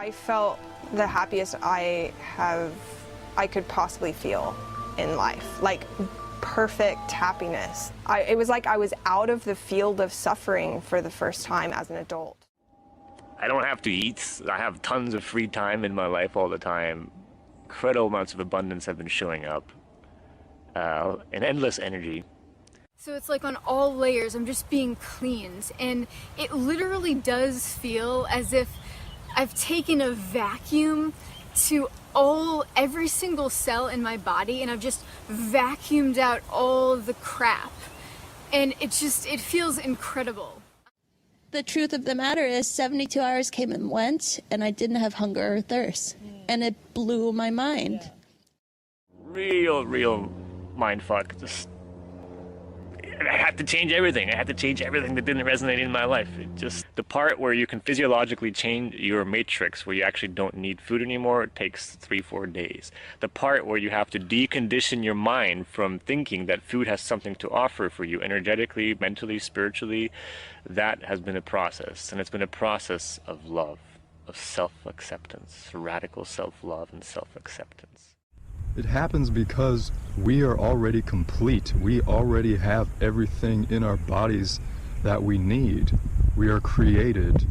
I felt the happiest I could possibly feel in life, like perfect happiness. It was like I was out of the field of suffering for the first time as an adult. I don't have to eat. I have tons of free time in my life all the time. Incredible amounts of abundance have been showing up. And endless energy. So it's like on all layers, I'm just being cleaned, and it literally does feel as if I've taken a vacuum to every single cell in my body, and I've just vacuumed out all of the crap, and it feels incredible. The truth of the matter is 72 hours came and went, and I didn't have hunger or thirst, and it blew my mind. Real mind fuck. Just, I had to change everything. I had to change everything that didn't resonate in my life. The part where you can physiologically change your matrix, where you actually don't need food anymore, it takes 3-4 days. The part where you have to decondition your mind from thinking that food has something to offer for you energetically, mentally, spiritually, that has been a process. And it's been a process of love, of self-acceptance, radical self-love and self-acceptance. It happens because we are already complete. We already have everything in our bodies that we need. We are created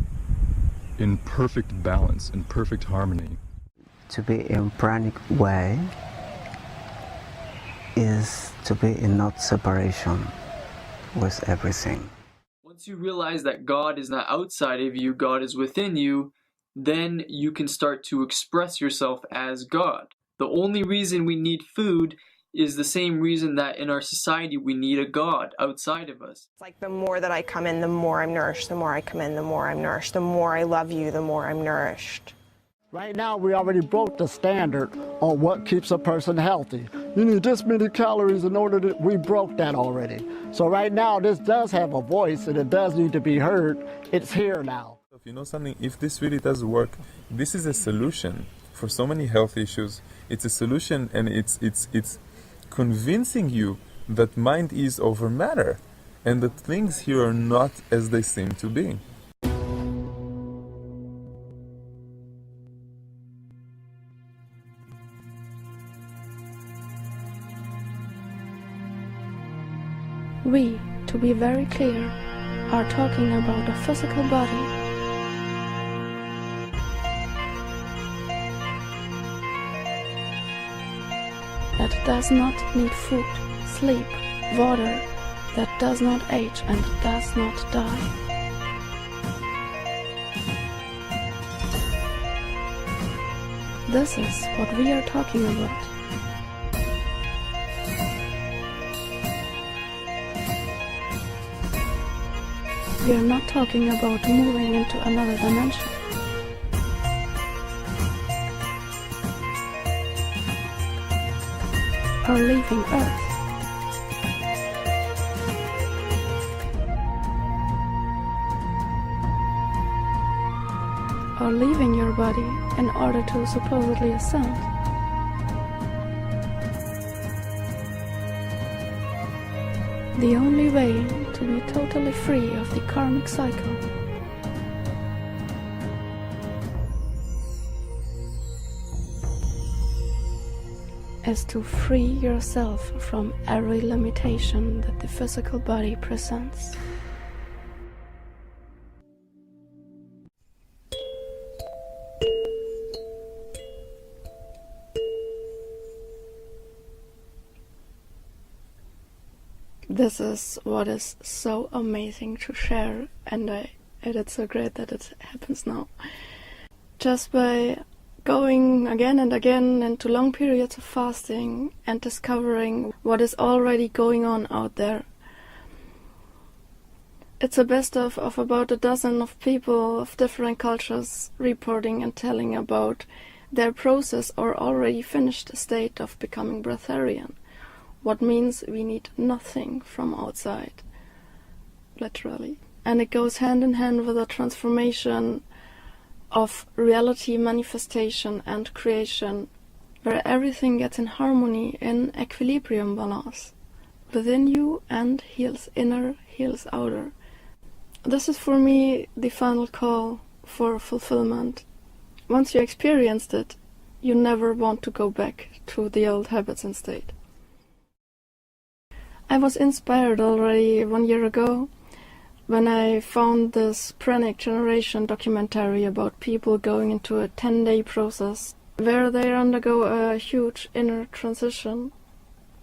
in perfect balance, in perfect harmony. To be in Pranic way is to be in not separation with everything. Once you realize that God is not outside of you, God is within you, then you can start to express yourself as God. The only reason we need food is the same reason that in our society we need a God outside of us. It's like the more that I come in, the more I'm nourished. The more I come in, the more I'm nourished. The more I love you, the more I'm nourished. Right now we already broke the standard on what keeps a person healthy. You need this many calories in order to, we broke that already. So right now this does have a voice and it does need to be heard. It's here now. You know something, if this really does work, this is a solution for so many health issues. It's a solution, and it's convincing you that mind is over matter and that things here are not as they seem to be. We, to be very clear, are talking about a physical body. That does not need food, sleep, water, that does not age and does not die. This is what we are talking about. We are not talking about moving into another dimension. Or leaving Earth. Or leaving your body in order to supposedly ascend. The only way to be totally free of the karmic cycle is to free yourself from every limitation that the physical body presents. This is what is so amazing to share, and it's so great that it happens now. Just by going again and again into long periods of fasting and discovering what is already going on out there. It's a best of about a dozen of people of different cultures reporting and telling about their process or already finished state of becoming Breatharian. What means we need nothing from outside, literally. And it goes hand in hand with a transformation of reality manifestation and creation, where everything gets in harmony, in equilibrium balance, within you, and heals inner, heals outer. This is for me the final call for fulfillment, once you experienced it, you never want to go back to the old habits and state. I was inspired already 1 year ago when I found this Pranic generation documentary about people going into a 10-day process where they undergo a huge inner transition,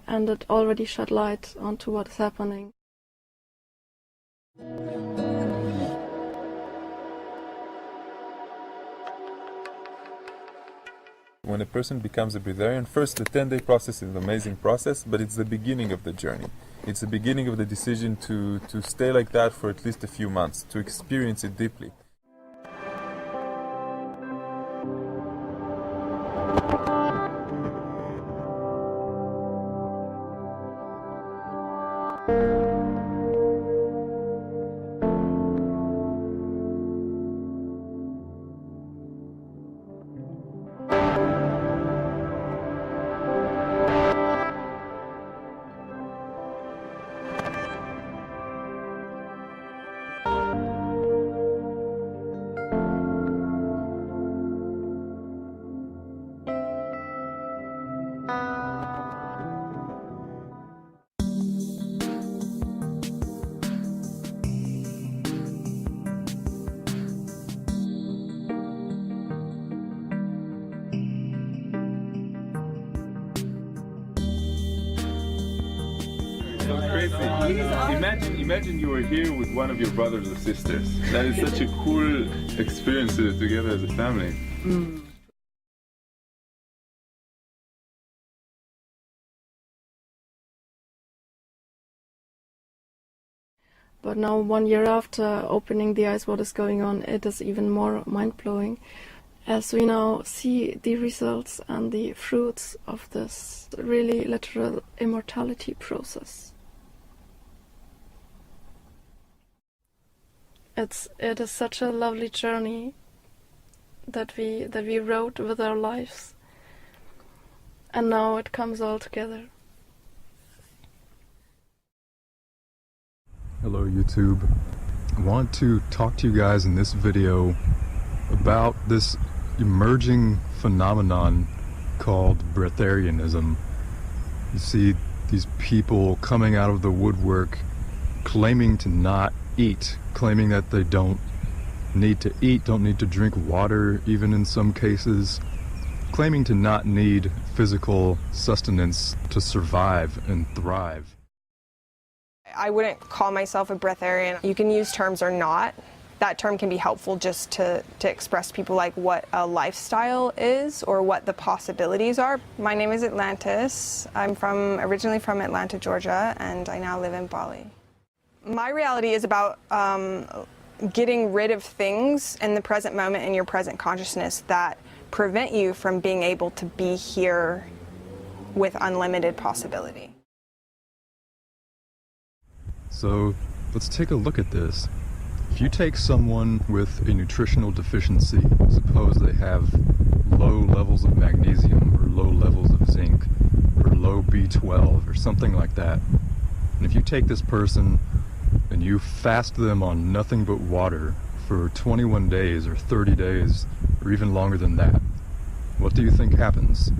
and it already shed light onto what is happening. When a person becomes a breatharian, first the 10-day process is an amazing process, but it's the beginning of the journey. It's the beginning of the decision to stay like that for at least a few months, to experience it deeply. So crazy. Imagine you were here with one of your brothers or sisters. That is such a cool experience to do together as a family. But now, 1 year after opening the eyes, what is going on, it is even more mind-blowing, as we now see the results and the fruits of this really literal immortality process. It is such a lovely journey that we wrote with our lives, and now it comes all together. Hello YouTube. I want to talk to you guys in this video about this emerging phenomenon called Breatharianism. You see these people coming out of the woodwork claiming to not eat, claiming that they don't need to eat, don't need to drink water even in some cases, claiming to not need physical sustenance to survive and thrive. I wouldn't call myself a breatharian. You can use terms or not. That term can be helpful just to express to people like what a lifestyle is or what the possibilities are. My name is Atlantis. I'm originally from Atlanta, Georgia, and I now live in Bali. My reality is about getting rid of things in the present moment in your present consciousness that prevent you from being able to be here with unlimited possibility. So let's take a look at this. If you take someone with a nutritional deficiency, suppose they have low levels of magnesium or low levels of zinc or low B12 or something like that, and if you take this person and you fast them on nothing but water for 21 days or 30 days or even longer than that, what do you think happens?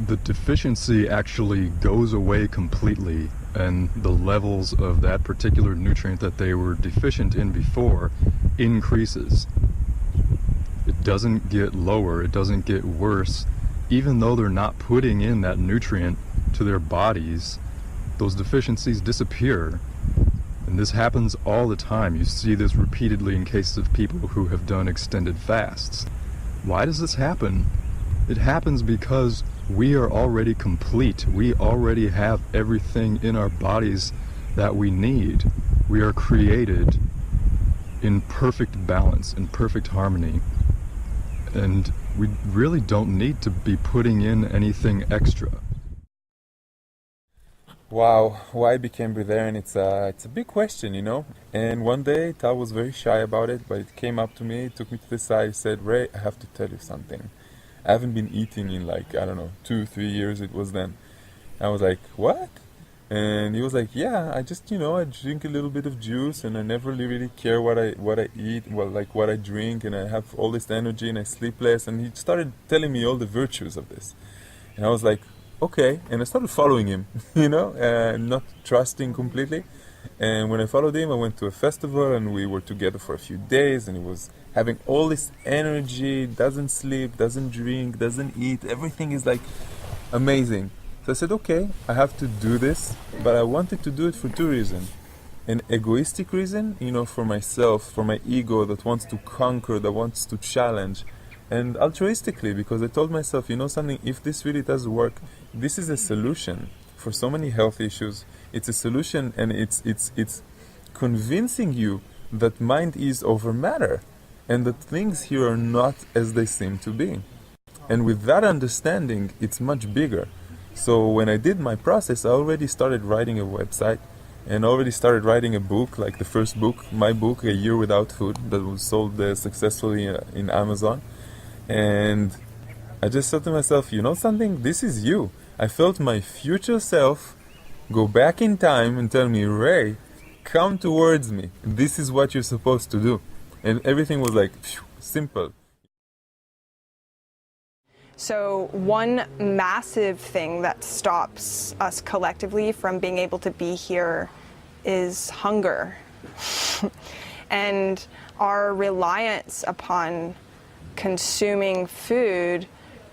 The deficiency actually goes away completely, and the levels of that particular nutrient that they were deficient in before increases. It doesn't get lower, it doesn't get worse. Even though they're not putting in that nutrient to their bodies, those deficiencies disappear. And this happens all the time. You see this repeatedly in cases of people who have done extended fasts. Why does this happen? It happens because we are already complete. We already have everything in our bodies that we need. We are created in perfect balance, in perfect harmony. And we really don't need to be putting in anything extra. Wow, why I became breatharian? It's a big question, you know. And one day Tal was very shy about it, but it came up to me, took me to the side, said, "Ray, I have to tell you something. I haven't been eating in like, I don't know, 2-3 years it was then." I was like, "What?" And he was like, yeah, I just, I drink a little bit of juice and I never really care what I eat, well, like what I drink, and I have all this energy and I sleep less. And he started telling me all the virtues of this. And I was like, okay. And I started following him, not trusting completely. And when I followed him, I went to a festival and we were together for a few days, and he was having all this energy, doesn't sleep, doesn't drink, doesn't eat. Everything is like amazing. So I said, okay, I have to do this, but I wanted to do it for two reasons. An egoistic reason, for myself, for my ego that wants to conquer, that wants to challenge. And altruistically, because I told myself, something, if this really does work, this is a solution for so many health issues. It's a solution, and it's convincing you that mind is over matter, and that things here are not as they seem to be. And with that understanding, it's much bigger. So when I did my process, I already started writing a website and already started writing a book, like the first book, my book, A Year Without Food, that was sold successfully in Amazon. And I just said to myself, something? This is you. I felt my future self go back in time and tell me, Ray, come towards me. This is what you're supposed to do. And everything was like, phew, simple. So one massive thing that stops us collectively from being able to be here is hunger. And our reliance upon consuming food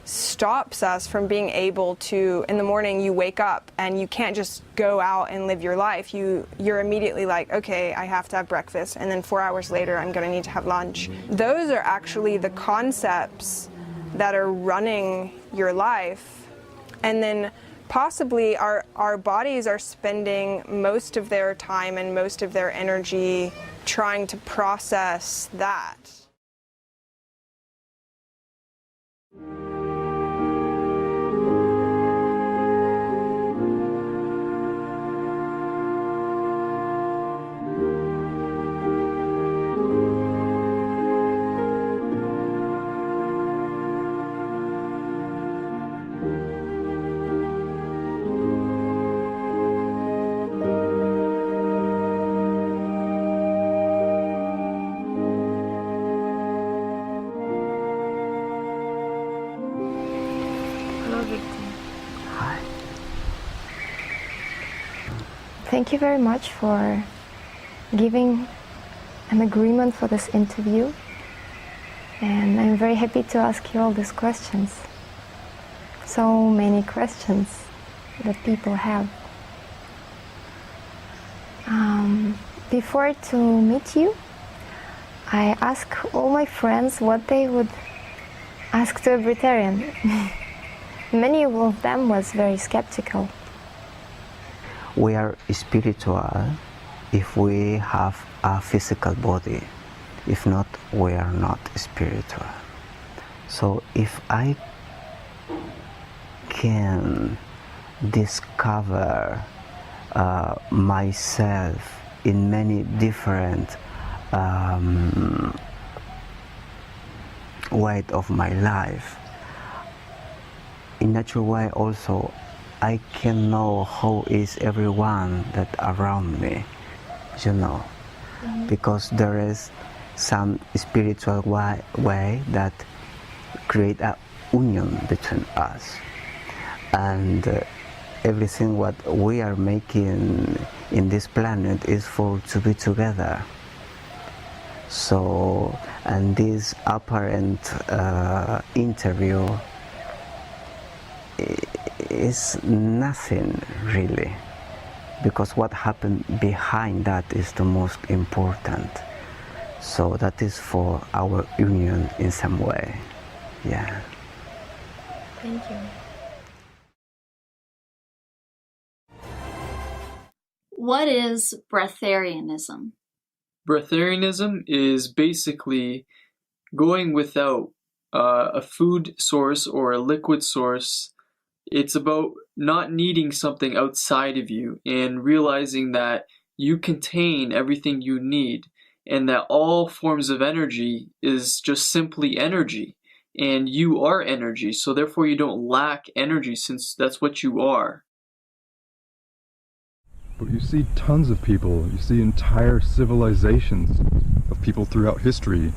stops us from being able to, in the morning you wake up and you can't just go out and live your life. You're immediately like, okay, I have to have breakfast, and then 4 hours later I'm going to need to have lunch. Those are actually the concepts that are running your life. And then possibly our bodies are spending most of their time and most of their energy trying to process that. Thank you very much for giving an agreement for this interview, and I'm very happy to ask you all these questions. So many questions that people have. Before to meet you, I asked all my friends what they would ask to a Breatharian. Many of them was very skeptical. We are spiritual if we have a physical body. If not, we are not spiritual. So if I can discover myself in many different ways of my life, in natural way also, I can know how is everyone that around me, because there is some spiritual way that create a union between us, and everything what we are making in this planet is for to be together. So, and this apparent interview is nothing really, because what happened behind that is the most important. So that is for our union in some way. Yeah. Thank you. What is breatharianism? Breatharianism is basically going without a food source or a liquid source. It's about not needing something outside of you and realizing that you contain everything you need, and that all forms of energy is just simply energy, and you are energy, so therefore you don't lack energy since that's what you are. But you see tons of people, you see entire civilizations of people throughout history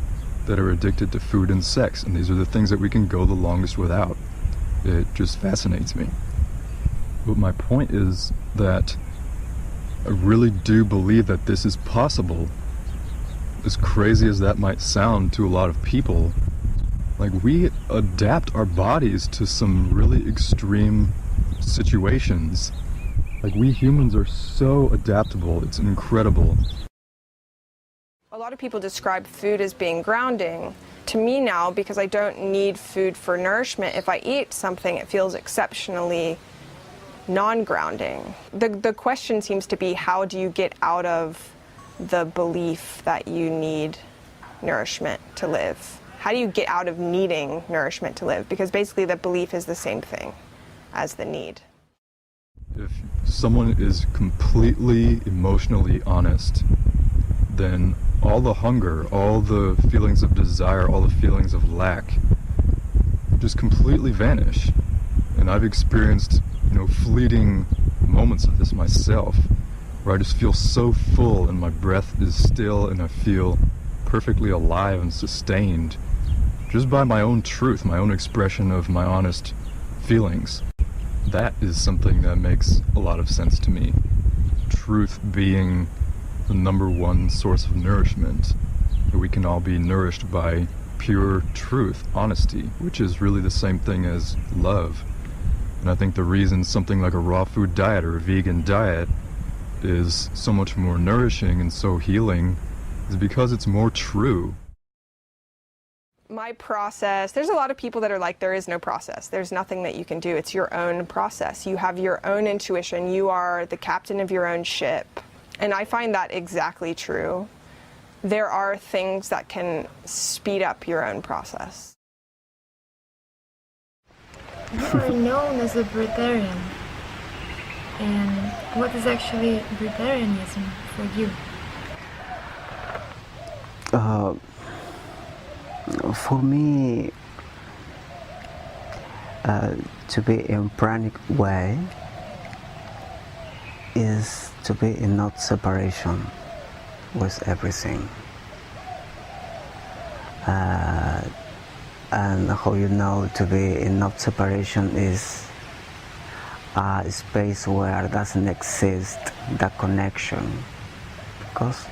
that are addicted to food and sex, and these are the things that we can go the longest without. It just fascinates me. But my point is that I really do believe that this is possible. As crazy as that might sound to a lot of people, like, we adapt our bodies to some really extreme situations. Like, we humans are so adaptable, it's incredible. A lot of people describe food as being grounding. To me now, because I don't need food for nourishment, if I eat something, it feels exceptionally non-grounding. The question seems to be, how do you get out of the belief that you need nourishment to live? How do you get out of needing nourishment to live? Because basically the belief is the same thing as the need. If someone is completely emotionally honest, then all the hunger, all the feelings of desire, all the feelings of lack just completely vanish. And I've experienced, fleeting moments of this myself, where I just feel so full and my breath is still and I feel perfectly alive and sustained just by my own truth, my own expression of my honest feelings. That is something that makes a lot of sense to me. Truth being the number one source of nourishment. We can all be nourished by pure truth, honesty, which is really the same thing as love. And I think the reason something like a raw food diet or a vegan diet is so much more nourishing and so healing is because it's more true. My process, there's a lot of people that are like, there is no process. There's nothing that you can do. It's your own process. You have your own intuition. You are the captain of your own ship. And I find that exactly true. There are things that can speed up your own process. You are known as a Breatharian. And what is actually Breatharianism for you? For me, to be in Pranic way is to be in not separation with everything. And how you know to be in not separation is a space where doesn't exist the connection, because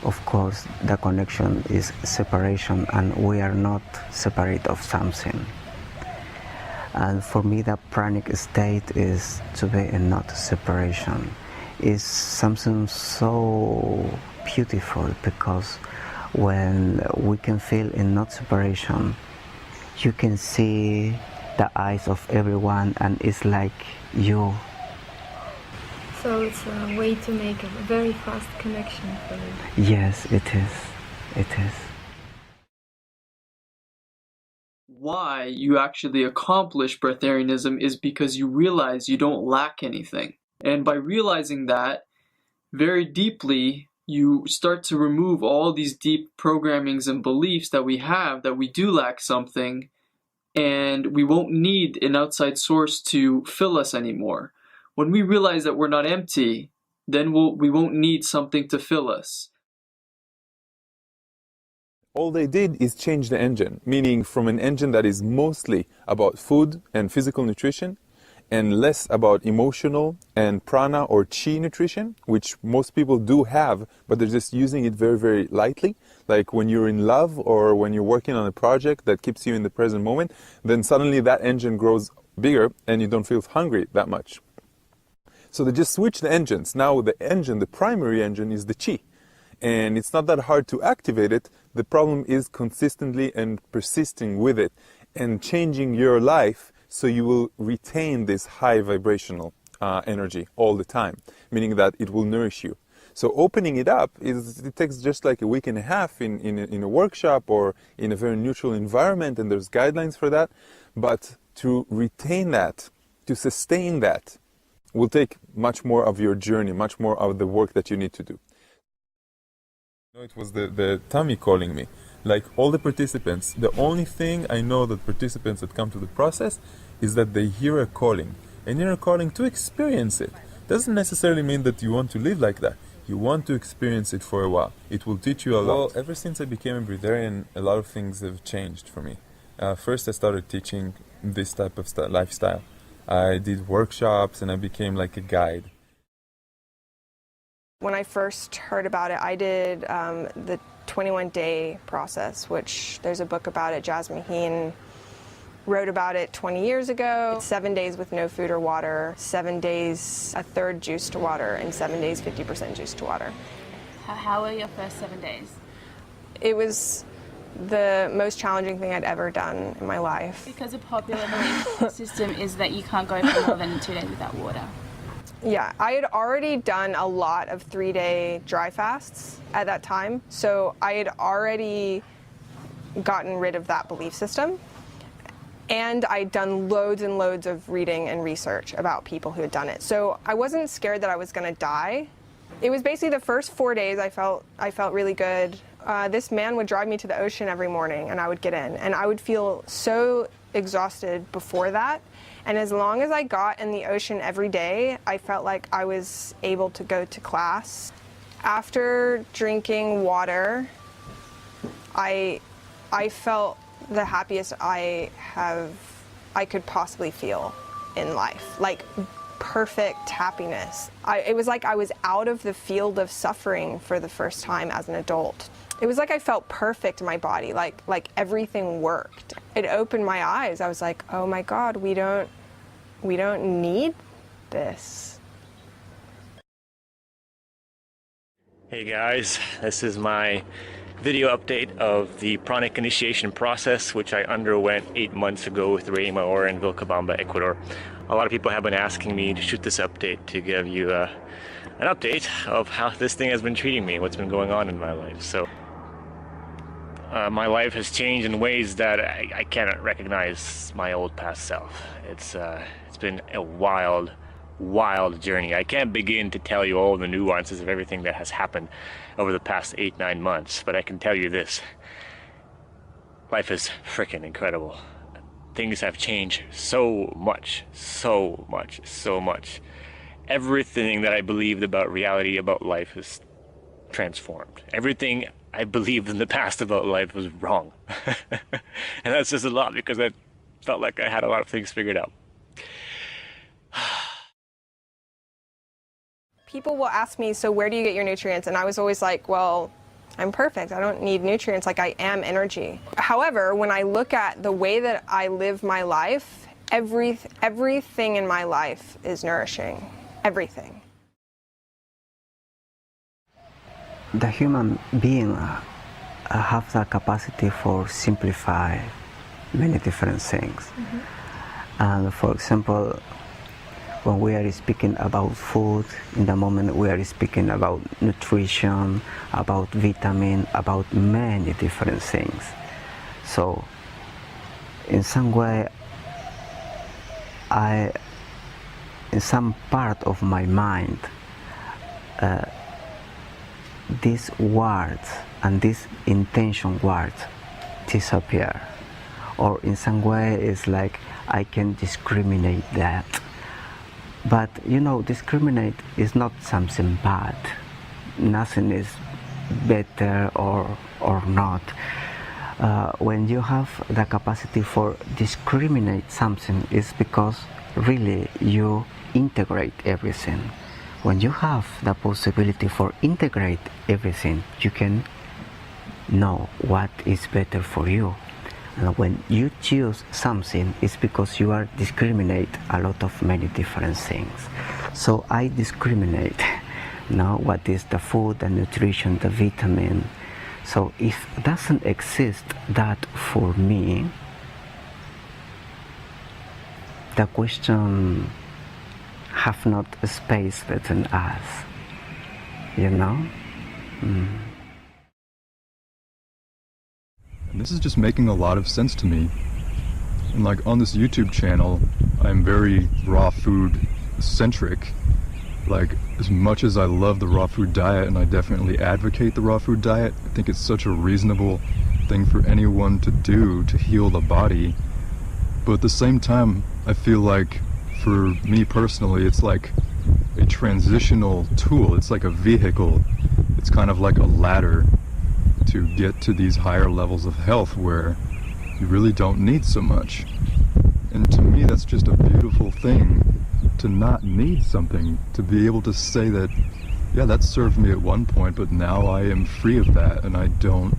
of course the connection is separation and we are not separate of something. And for me the pranic state is to be in not separation. Is something so beautiful, because when we can feel in not separation, you can see the eyes of everyone and it's like you. So it's a way to make a very fast connection for you. Yes, it is. It is. Why you actually accomplish Breatharianism is because you realize you don't lack anything. And by realizing that, very deeply, you start to remove all these deep programmings and beliefs that we have that we do lack something, and we won't need an outside source to fill us anymore. When we realize that we're not empty, then we won't need something to fill us. All they did is change the engine, meaning from an engine that is mostly about food and physical nutrition and less about emotional and prana or chi nutrition, which most people do have, but they're just using it very, very lightly. Like when you're in love or when you're working on a project that keeps you in the present moment, then suddenly that engine grows bigger and you don't feel hungry that much. So they just switch the engines. Now the engine, the primary engine, is the chi. And it's not that hard to activate it. The problem is consistently and persisting with it and changing your life so you will retain this high vibrational energy all the time, meaning that it will nourish you. So opening it up, it takes just like a week and a half in a workshop or in a very neutral environment, and there's guidelines for that. But to retain that, to sustain that, will take much more of your journey, much more of the work that you need to do. It was the tummy calling me. Like all the participants, the only thing I know that participants that come to the process is that they hear a calling. And hear a calling to experience it. doesn't necessarily mean that you want to live like that. You want to experience it for a while. It will teach you a lot. Well, ever since I became a Breatharian, a lot of things have changed for me. First, I started teaching this type of lifestyle. I did workshops and I became like a guide. When I first heard about it, I did the 21-day process, which there's a book about it. Jasmine Heen wrote about it 20 years ago. It's 7 days with no food or water, 7 days a third juice to water, and 7 days 50% juice to water. How were your first 7 days? It was the most challenging thing I'd ever done in my life. Because a popular belief system is that you can't go for more than 2 days without water. Yeah, I had already done a lot of 3-day dry fasts at that time, so I had already gotten rid of that belief system. And I'd done loads and loads of reading and research about people who had done it. So I wasn't scared that I was going to die. It was basically the first 4 days I felt really good. This man would drive me to the ocean every morning and I would get in. And I would feel so exhausted before that. And as long as I got in the ocean every day, I felt like I was able to go to class. After drinking water, I felt the happiest I could possibly feel in life, like perfect happiness. It was like I was out of the field of suffering for the first time as an adult. It was like I felt perfect in my body, like everything worked. It opened my eyes. I was like, oh my God, we don't need this. Hey guys, this is my video update of the Pranic initiation process, which I underwent 8 months ago with Ray Maor in Vilcabamba, Ecuador. A lot of people have been asking me to shoot this update to give you an update of how this thing has been treating me, what's been going on in my life. So my life has changed in ways that I cannot recognize my old past self. It's been a wild journey. I can't begin to tell you all the nuances of everything that has happened over the past 8-9 months, but I can tell you this: life is freaking incredible. Things have changed so much. Everything that I believed about reality, about life, is transformed. Everything I believed in the past about life was wrong. And that's just a lot, because I felt like I had a lot of things figured out. People will ask me, so where do you get your nutrients? And I was always like, well, I'm perfect. I don't need nutrients. Like, I am energy. However, when I look at the way that I live my life, everything in my life is nourishing. Everything. The human being have the capacity for simplify many different things. Mm-hmm. And for example, when we are speaking about food, in the moment we are speaking about nutrition, about vitamin, about many different things. So in some way, in some part of my mind, these words and these intention words disappear. Or in some way it's like I can discriminate that. But you know, discriminate is not something bad. Nothing is better or not. When you have the capacity for discriminate something, it's because really you integrate everything. When you have the possibility for integrate everything, you can know what is better for you. And when you choose something, it's because you are discriminate a lot of many different things. So I discriminate now what is the food, the nutrition, the vitamin. So if doesn't exist that for me, the question have not a space between us, you know? Mm. And this is just making a lot of sense to me. And like on this YouTube channel, I'm very raw food centric. Like, as much as I love the raw food diet, and I definitely advocate the raw food diet, I think it's such a reasonable thing for anyone to do to heal the body. But at the same time, I feel like for me personally, it's like a transitional tool. It's like a vehicle. It's kind of like a ladder to get to these higher levels of health where you really don't need so much. And to me, that's just a beautiful thing, to not need something, to be able to say that, yeah, that served me at one point, but now I am free of that, and I don't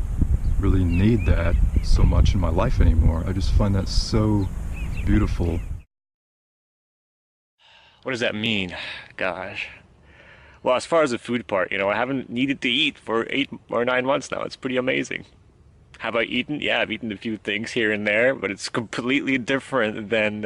really need that so much in my life anymore. I just find that so beautiful. What does that mean? Gosh. Well, as far as the food part, I haven't needed to eat for 8 or 9 months now. It's pretty amazing. Have I eaten? Yeah, I've eaten a few things here and there, but it's completely different than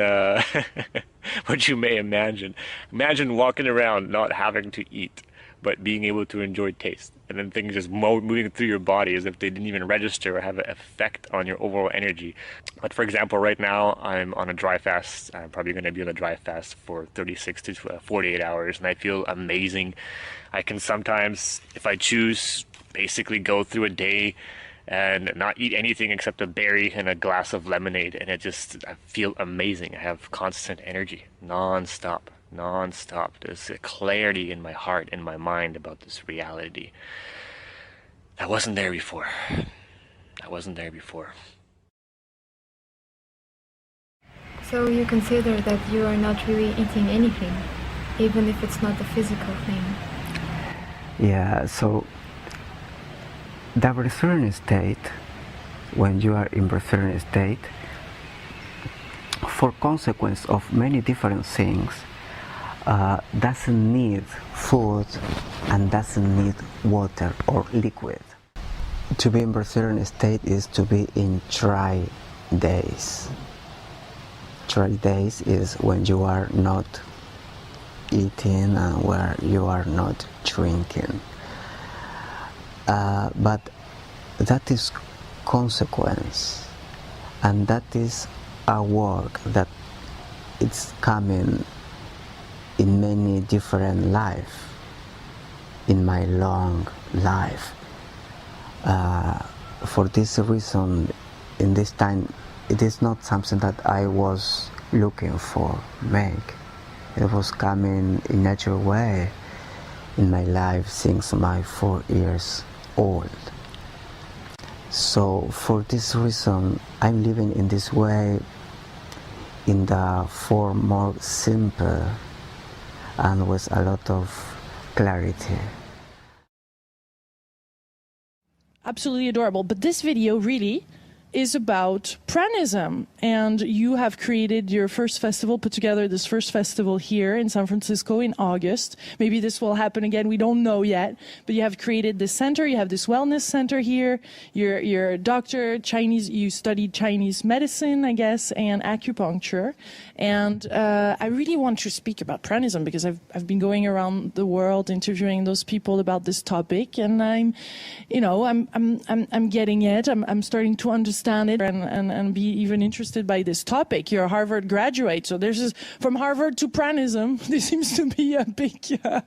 what you may imagine. Imagine walking around not having to eat, but being able to enjoy taste. And then things just moving through your body as if they didn't even register or have an effect on your overall energy. But for example, right now I'm on a dry fast. I'm probably going to be on a dry fast for 36 to 48 hours, and I feel amazing. I can sometimes, if I choose, basically go through a day and not eat anything except a berry and a glass of lemonade, and I feel amazing. I have constant energy, non-stop. There's a clarity in my heart and my mind about this reality that wasn't there before. So you consider that you are not really eating anything, even if it's not a physical thing? Yeah, so the Breatharian state, when you are in Breatharian state, for consequence of many different things, doesn't need food and doesn't need water or liquid. To be in Breatharian state is to be in dry days. Dry days is when you are not eating and where you are not drinking. But that is consequence, and that is a work that it's coming in many different lives, in my long life. For this reason, in this time, it is not something that I was looking for make. It was coming in a natural way in my life since my 4 years old. So for this reason, I'm living in this way, in the form more simple and with a lot of clarity. Absolutely adorable. But this video really is about pranism, and you have created your first festival, put together this first festival here in San Francisco in August. Maybe this will happen again, we don't know yet, but you have created this center, you have this wellness center here. You're a doctor, you studied Chinese medicine, I guess, and acupuncture. And I really want to speak about pranism because I've been going around the world interviewing those people about this topic, and I'm getting it. I'm starting to understand it and be even interested by this topic. You're a Harvard graduate, so this is from Harvard to pranism. This seems to be a big yeah.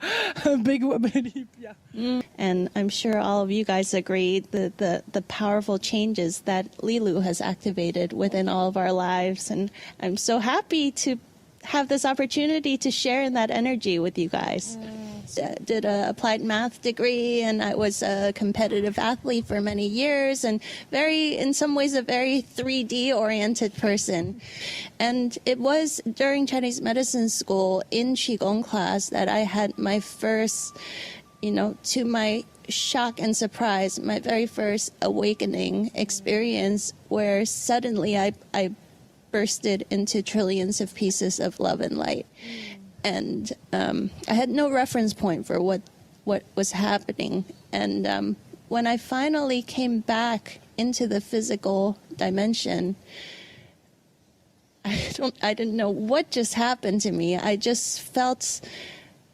And I'm sure all of you guys agree that the powerful changes that Lilu has activated within all of our lives, and I'm so happy to have this opportunity to share in that energy with you guys. Did an applied math degree, and I was a competitive athlete for many years, and in some ways, a very 3D oriented person. And it was during Chinese medicine school in Qigong class that I had my first, to my shock and surprise, my very first awakening experience where suddenly I bursted into trillions of pieces of love and light. And I had no reference point for what was happening. And when I finally came back into the physical dimension, I didn't know what just happened to me. I just felt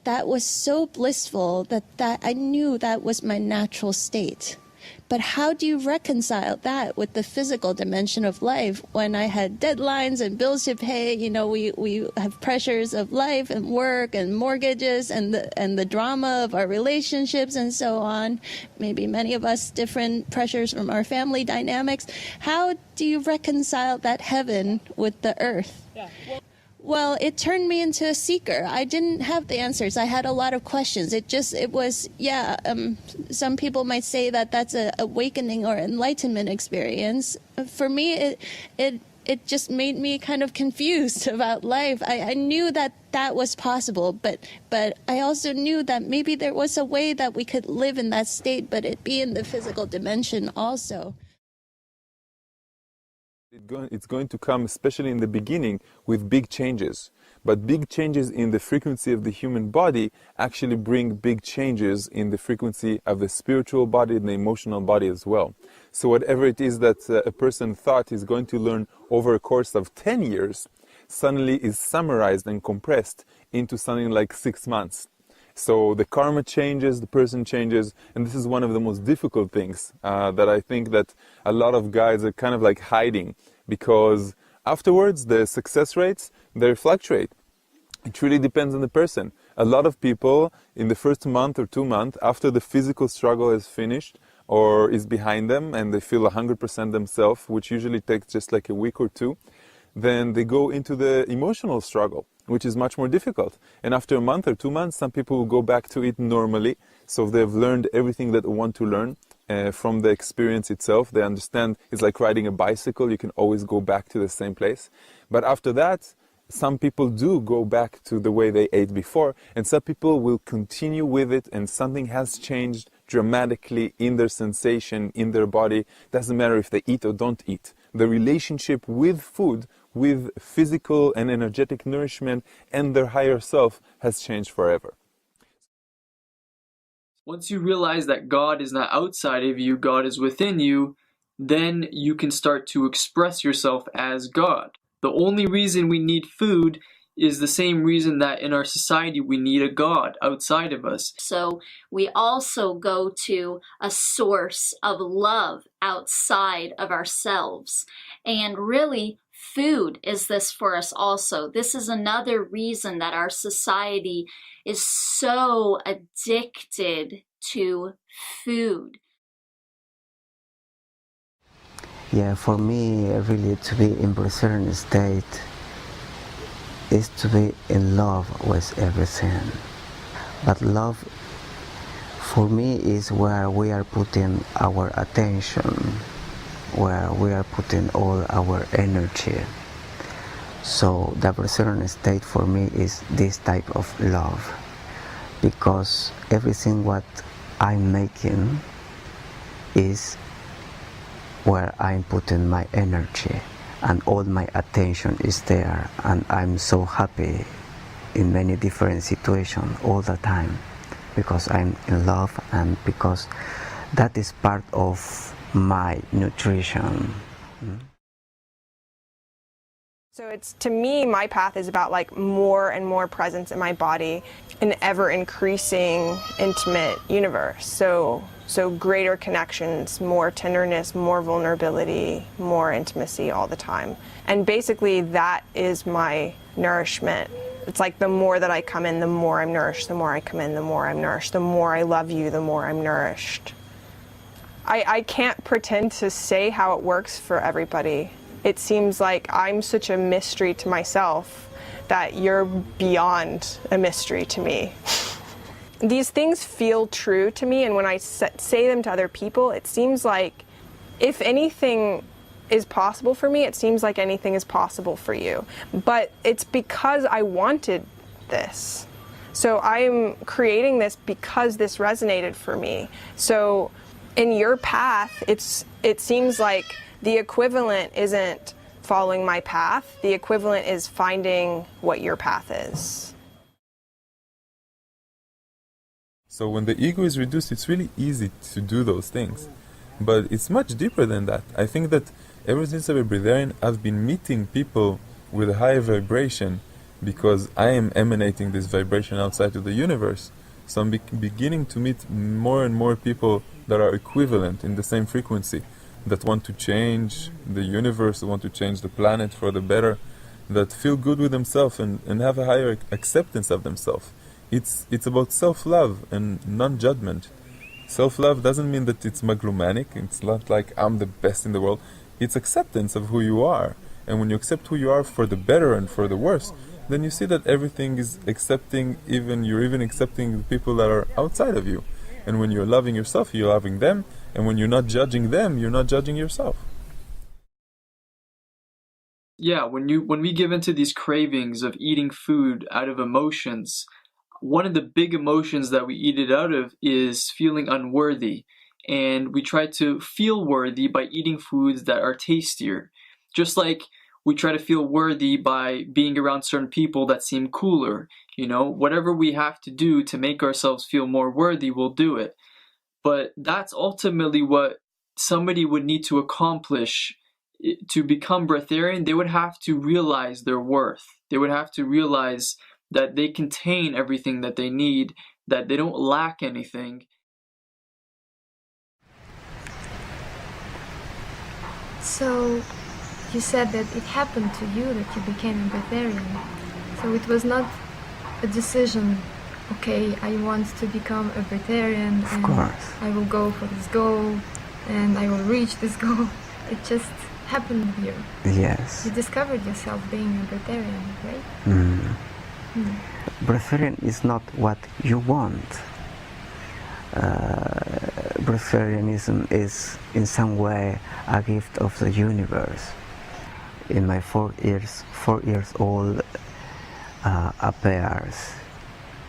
that was so blissful that I knew that was my natural state. But how do you reconcile that with the physical dimension of life when I had deadlines and bills to pay? We have pressures of life and work and mortgages and the drama of our relationships and so on. Maybe many of us different pressures from our family dynamics. How do you reconcile that heaven with the earth? Yeah. Well, Well, it turned me into a seeker. I didn't have the answers. I had a lot of questions. Some people might say that that's a awakening or enlightenment experience. For me, it just made me kind of confused about life. I knew that was possible, but I also knew that maybe there was a way that we could live in that state, but it be in the physical dimension also. It's going to come, especially in the beginning, with big changes. But big changes in the frequency of the human body actually bring big changes in the frequency of the spiritual body and the emotional body as well. So whatever it is that a person thought is going to learn over a course of 10 years, suddenly is summarized and compressed into something like 6 months. So the karma changes, the person changes, and this is one of the most difficult things that I think that a lot of guys are kind of like hiding, because afterwards the success rates, they fluctuate. It really depends on the person. A lot of people in the first month or 2 months after the physical struggle is finished or is behind them and they feel 100% themselves, which usually takes just like a week or two, then they go into the emotional struggle, which is much more difficult. And after a month or 2 months, some people will go back to it normally. So they've learned everything that they want to learn from the experience itself. They understand it's like riding a bicycle. You can always go back to the same place. But after that, some people do go back to the way they ate before, and some people will continue with it, and something has changed dramatically in their sensation, in their body. Doesn't matter if they eat or don't eat. The relationship with food, with physical and energetic nourishment and their higher self has changed forever. Once you realize that God is not outside of you, God is within you, then you can start to express yourself as God. The only reason we need food is the same reason that in our society we need a God outside of us. So we also go to a source of love outside of ourselves. And really, food is this for us also. This is another reason that our society is so addicted to food. Yeah, for me, really to be in Breatharian state is to be in love with everything. But love, for me, is where we are putting our attention, where we are putting all our energy. So the Breatharian state for me is this type of love, because everything what I'm making is where I'm putting my energy, and all my attention is there, and I'm so happy in many different situations all the time, because I'm in love, and because that is part of my nutrition. So it's, to me, my path is about like more and more presence in my body, an ever increasing intimate universe. So greater connections, more tenderness, more vulnerability, more intimacy all the time. And basically that is my nourishment. It's like the more that I come in, the more I'm nourished. The more I come in, the more I'm nourished. The more I love you, the more I'm nourished. I can't pretend to say how it works for everybody. It seems like I'm such a mystery to myself that you're beyond a mystery to me. These things feel true to me, and when I say them to other people, it seems like if anything is possible for me, it seems like anything is possible for you. But it's because I wanted this. So I'm creating this because this resonated for me. So in your path, it seems like the equivalent isn't following my path. The equivalent is finding what your path is. So when the ego is reduced, it's really easy to do those things. But it's much deeper than that. I think that ever since I'm a Breatharian, I've been meeting people with a higher vibration because I am emanating this vibration outside of the universe. So I'm beginning to meet more and more people that are equivalent in the same frequency, that want to change the universe, that want to change the planet for the better, that feel good with themselves and have a higher acceptance of themselves. It's about self-love and non-judgment. Self-love doesn't mean that it's megalomaniac. It's not like I'm the best in the world. It's acceptance of who you are. And when you accept who you are for the better and for the worse, then you see that everything is accepting, you're even accepting the people that are outside of you. And when you're loving yourself, you're loving them, and when you're not judging them, you're not judging yourself. Yeah, when we give into these cravings of eating food out of emotions, one of the big emotions that we eat it out of is feeling unworthy. And we try to feel worthy by eating foods that are tastier. Just like we try to feel worthy by being around certain people that seem cooler. You know, whatever we have to do to make ourselves feel more worthy, we'll do it. But that's ultimately what somebody would need to accomplish to become breatharian. They would have to realize their worth. They would have to realize that they contain everything that they need, that they don't lack anything. So, you said that it happened to you that you became a breatharian. So it was not a decision, okay, I want to become a breatharian and I will go for this goal and I will reach this goal. It just happened to you. Yes. You discovered yourself being a breatharian, right? Breatharian is not what you want. Breatharianism is in some way a gift of the universe. In my 4 years old appears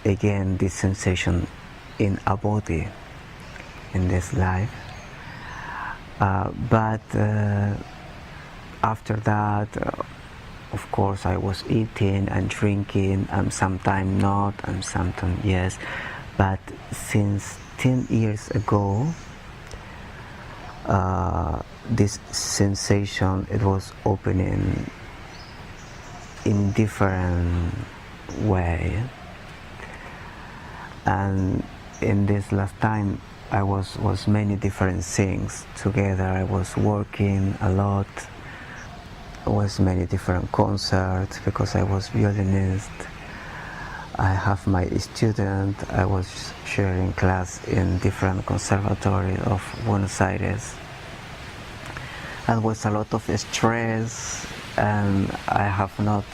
again this sensation in a body in this life, but after that, of course, I was eating and drinking, and sometimes not, and sometimes yes. But since 10 years ago, this sensation, it was opening in different way. And in this last time, I was many different things together. I was working a lot. Was many different concerts because I was violinist. I have my student. I was sharing class in different conservatory of Buenos Aires. And was a lot of stress, and I have not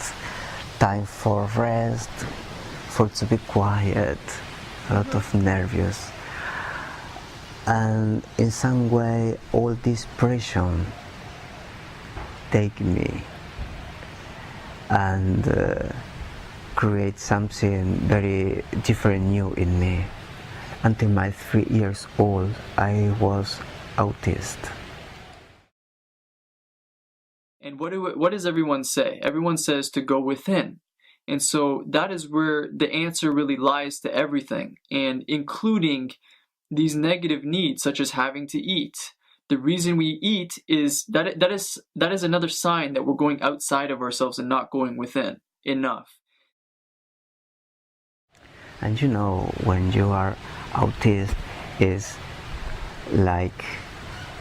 time for rest, for to be quiet, a lot of nervous. And in some way, all this pressure take me and create something very different, new in me. Until my 3 years old, I was autist. And what does everyone say? Everyone says to go within. And so that is where the answer really lies to everything, and including these negative needs such as having to eat. The reason we eat is that is another sign that we're going outside of ourselves and not going within enough. And you know, when you are autist, is like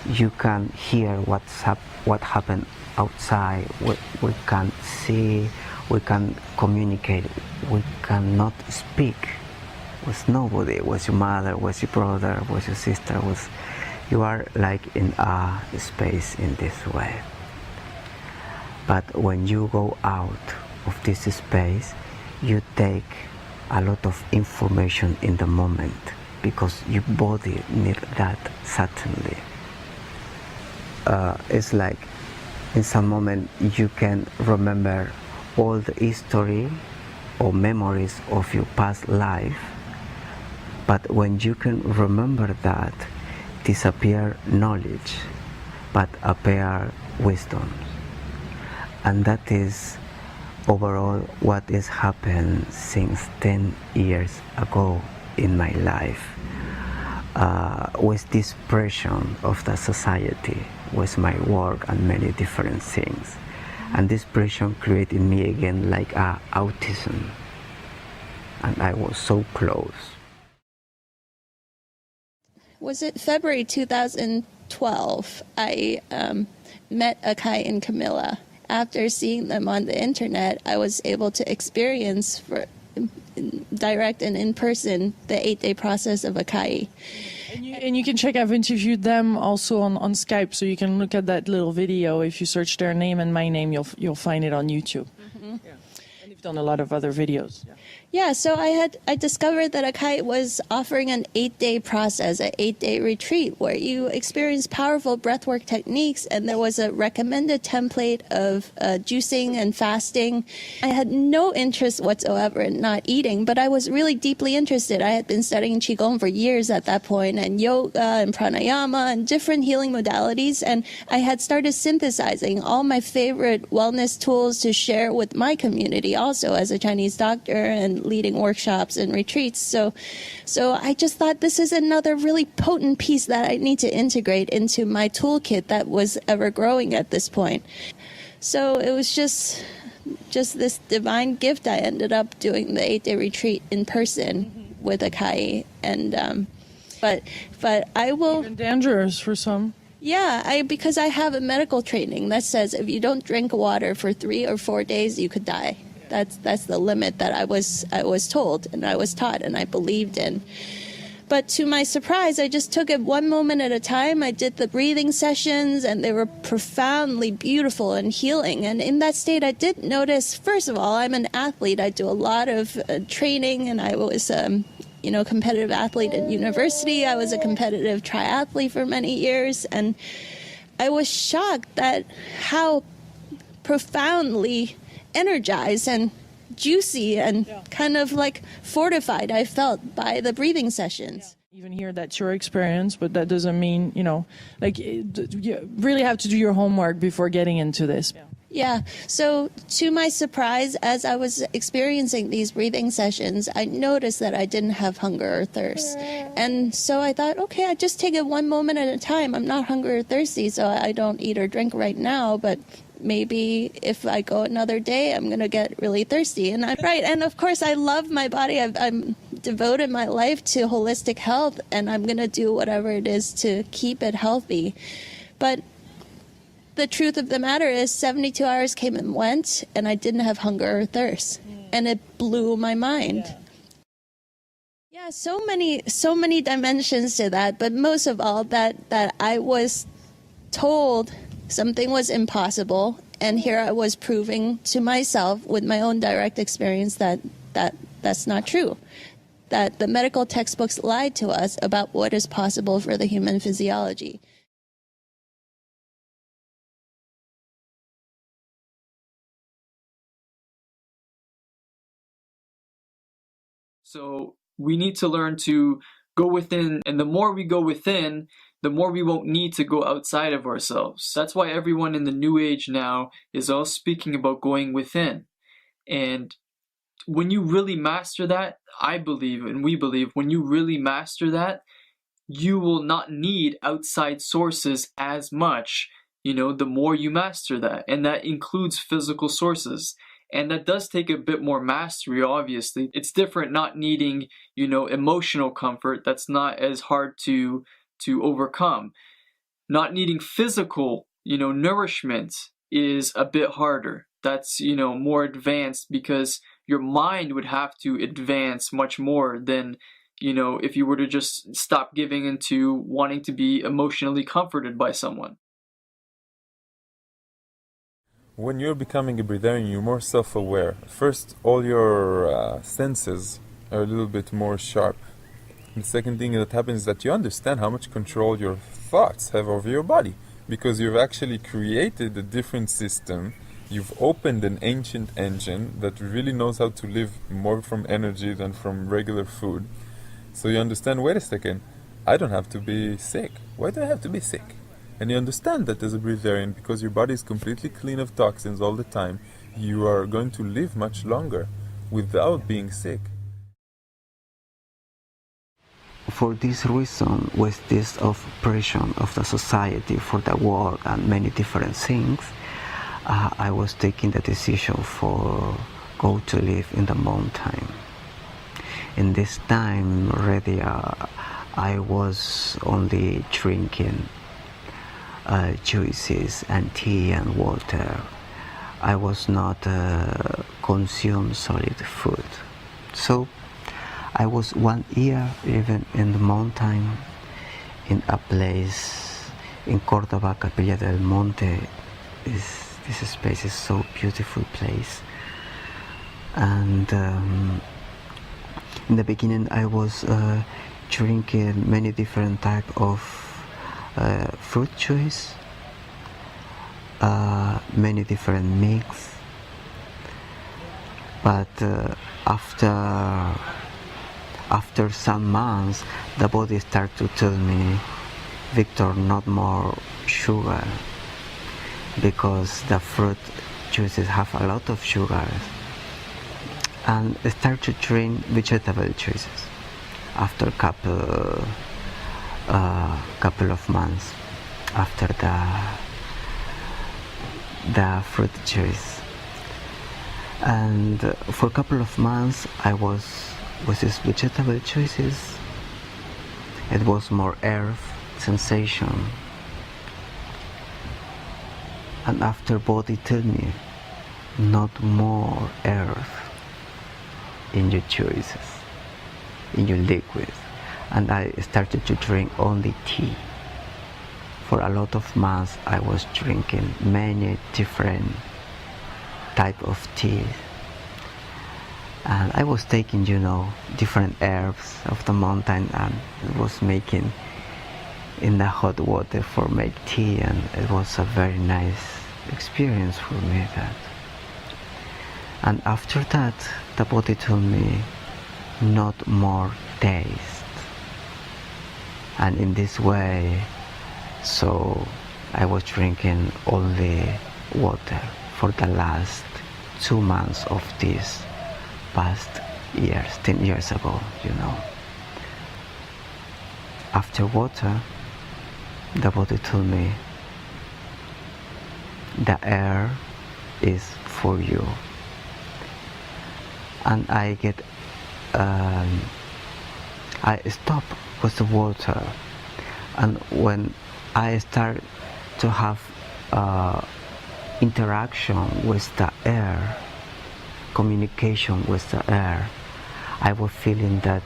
you can hear what happened outside. We can't see, we can communicate, we cannot speak with nobody, with your mother, with your brother, with your sister, you are like in a space in this way. But when you go out of this space, you take a lot of information in the moment because your body needs that suddenly. It's like in some moment you can remember all the history or memories of your past life, but when you can remember that, disappear knowledge, but appear wisdom. And that is overall what has happened since 10 years ago in my life, with this pressure of the society, with my work and many different things. And this pressure created in me again like autism, and I was so close. Was it February 2012? I met Akai and Camilla. After seeing them on the internet, I was able to experience for direct and in person the 8-day process of Akai. And you can check, I've interviewed them also on Skype, so you can look at that little video. If you search their name and my name, you'll find it on YouTube. Mm-hmm. Yeah. And if done a lot of other videos. Yeah, so I discovered that Akai was offering an 8-day process, an 8-day retreat where you experience powerful breathwork techniques, and there was a recommended template of juicing and fasting. I had no interest whatsoever in not eating, but I was really deeply interested. I had been studying Qigong for years at that point, and yoga and pranayama and different healing modalities, and I had started synthesizing all my favorite wellness tools to share with my community also as a Chinese doctor and leading workshops and retreats. So I just thought this is another really potent piece that I need to integrate into my toolkit that was ever growing at this point. So it was just this divine gift. I ended up doing the 8-day retreat in person with Akai, and but I will. Even dangerous for some. Yeah, because I have a medical training that says if you don't drink water for 3 or 4 days, you could die. That's the limit that I was told and I was taught and I believed in. But to my surprise, I just took it one moment at a time. I did the breathing sessions, and they were profoundly beautiful and healing. And in that state, I did notice, first of all, I'm an athlete. I do a lot of training, and I was competitive athlete at university. I was a competitive triathlete for many years, and I was shocked at how profoundly energized and juicy and kind of like fortified I felt by the breathing sessions. Even here, that's your experience, but that doesn't mean, you really have to do your homework before getting into this. Yeah. So to my surprise, as I was experiencing these breathing sessions, I noticed that I didn't have hunger or thirst. And so I thought, okay, I just take it one moment at a time. I'm not hungry or thirsty, so I don't eat or drink right now, but maybe if I go another day, I'm going to get really thirsty. And I'm right. And of course, I love my body. I'm devoted my life to holistic health, and I'm going to do whatever it is to keep it healthy. But the truth of the matter is 72 hours came and went, and I didn't have hunger or thirst. And it blew my mind. Yeah, so many dimensions to that. But most of all, that I was told something was impossible, and here I was proving to myself with my own direct experience that that's not true. That the medical textbooks lied to us about what is possible for the human physiology. So we need to learn to go within, and the more we go within, the more we won't need to go outside of ourselves. That's why everyone in the New Age now is all speaking about going within. And when you really master that, I believe, and we believe, when you really master that, you will not need outside sources as much, the more you master that. And that includes physical sources. And that does take a bit more mastery, obviously. It's different not needing, emotional comfort. That's not as hard to overcome. Not needing physical, nourishment is a bit harder. That's, more advanced because your mind would have to advance much more than, if you were to just stop giving into wanting to be emotionally comforted by someone. When you're becoming a breatharian, you're more self-aware. First, all your senses are a little bit more sharp. The second thing that happens is that you understand how much control your thoughts have over your body, because you've actually created a different system. You've opened an ancient engine that really knows how to live more from energy than from regular food. So you understand, wait a second, I don't have to be sick. Why do I have to be sick? And you understand that as a breatharian, because your body is completely clean of toxins all the time, you are going to live much longer without being sick. For this reason, with this oppression of the society for the work and many different things, I was taking the decision for go to live in the mountain. In this time, already I was only drinking juices and tea and water. I was not consume solid food. So I was 1 year living in the mountain, in a place in Córdoba, Capilla del Monte. This space is so beautiful place. And in the beginning I was drinking many different type of fruit juice, many different mix, but after some months the body started to tell me, Victor, not more sugar, because the fruit juices have a lot of sugar. And I started to drink vegetable juices after couple of months after the fruit juice. And for a couple of months I was with these vegetable juices. It was more earth sensation. And after body told me, not more earth in your juices, in your liquids. And I started to drink only tea. For a lot of months I was drinking many different type of tea. And I was taking, different herbs of the mountain, and it was making in the hot water for make tea, and it was a very nice experience for me that. And after that, the body told me not more taste. And in this way, so I was drinking only water for the last 2 months of this past years, 10 years ago, After water, the body told me, the air is for you. And I stopped with the water, and when I start to have interaction with the air, communication with the air, I was feeling that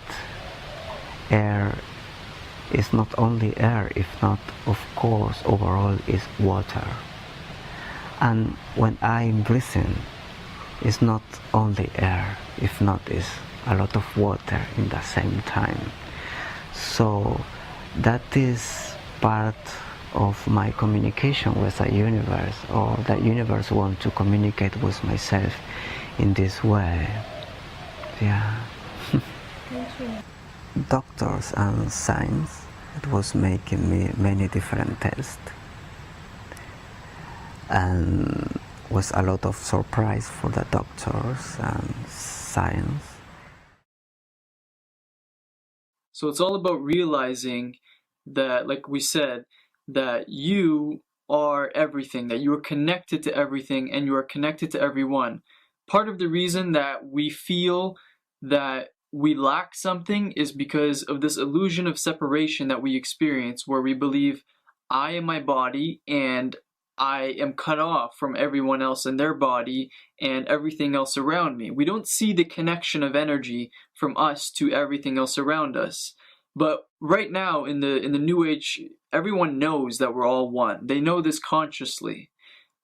air is not only air, if not, of course, overall is water. And when I'm breathing, it's not only air, if not, it's a lot of water in the same time. So that is part of my communication with the universe, or the universe wants to communicate with myself in this way. Yeah. Thank you. Doctors and science, it was making me many different tests, and was a lot of surprise for the doctors and science. So it's all about realizing that, like we said, that you are everything, that you are connected to everything, and you are connected to everyone. Part of the reason that we feel that we lack something is because of this illusion of separation that we experience, where we believe I am my body and I am cut off from everyone else in their body and everything else around me. We don't see the connection of energy from us to everything else around us. But right now in the New Age, everyone knows that we're all one. They know this consciously.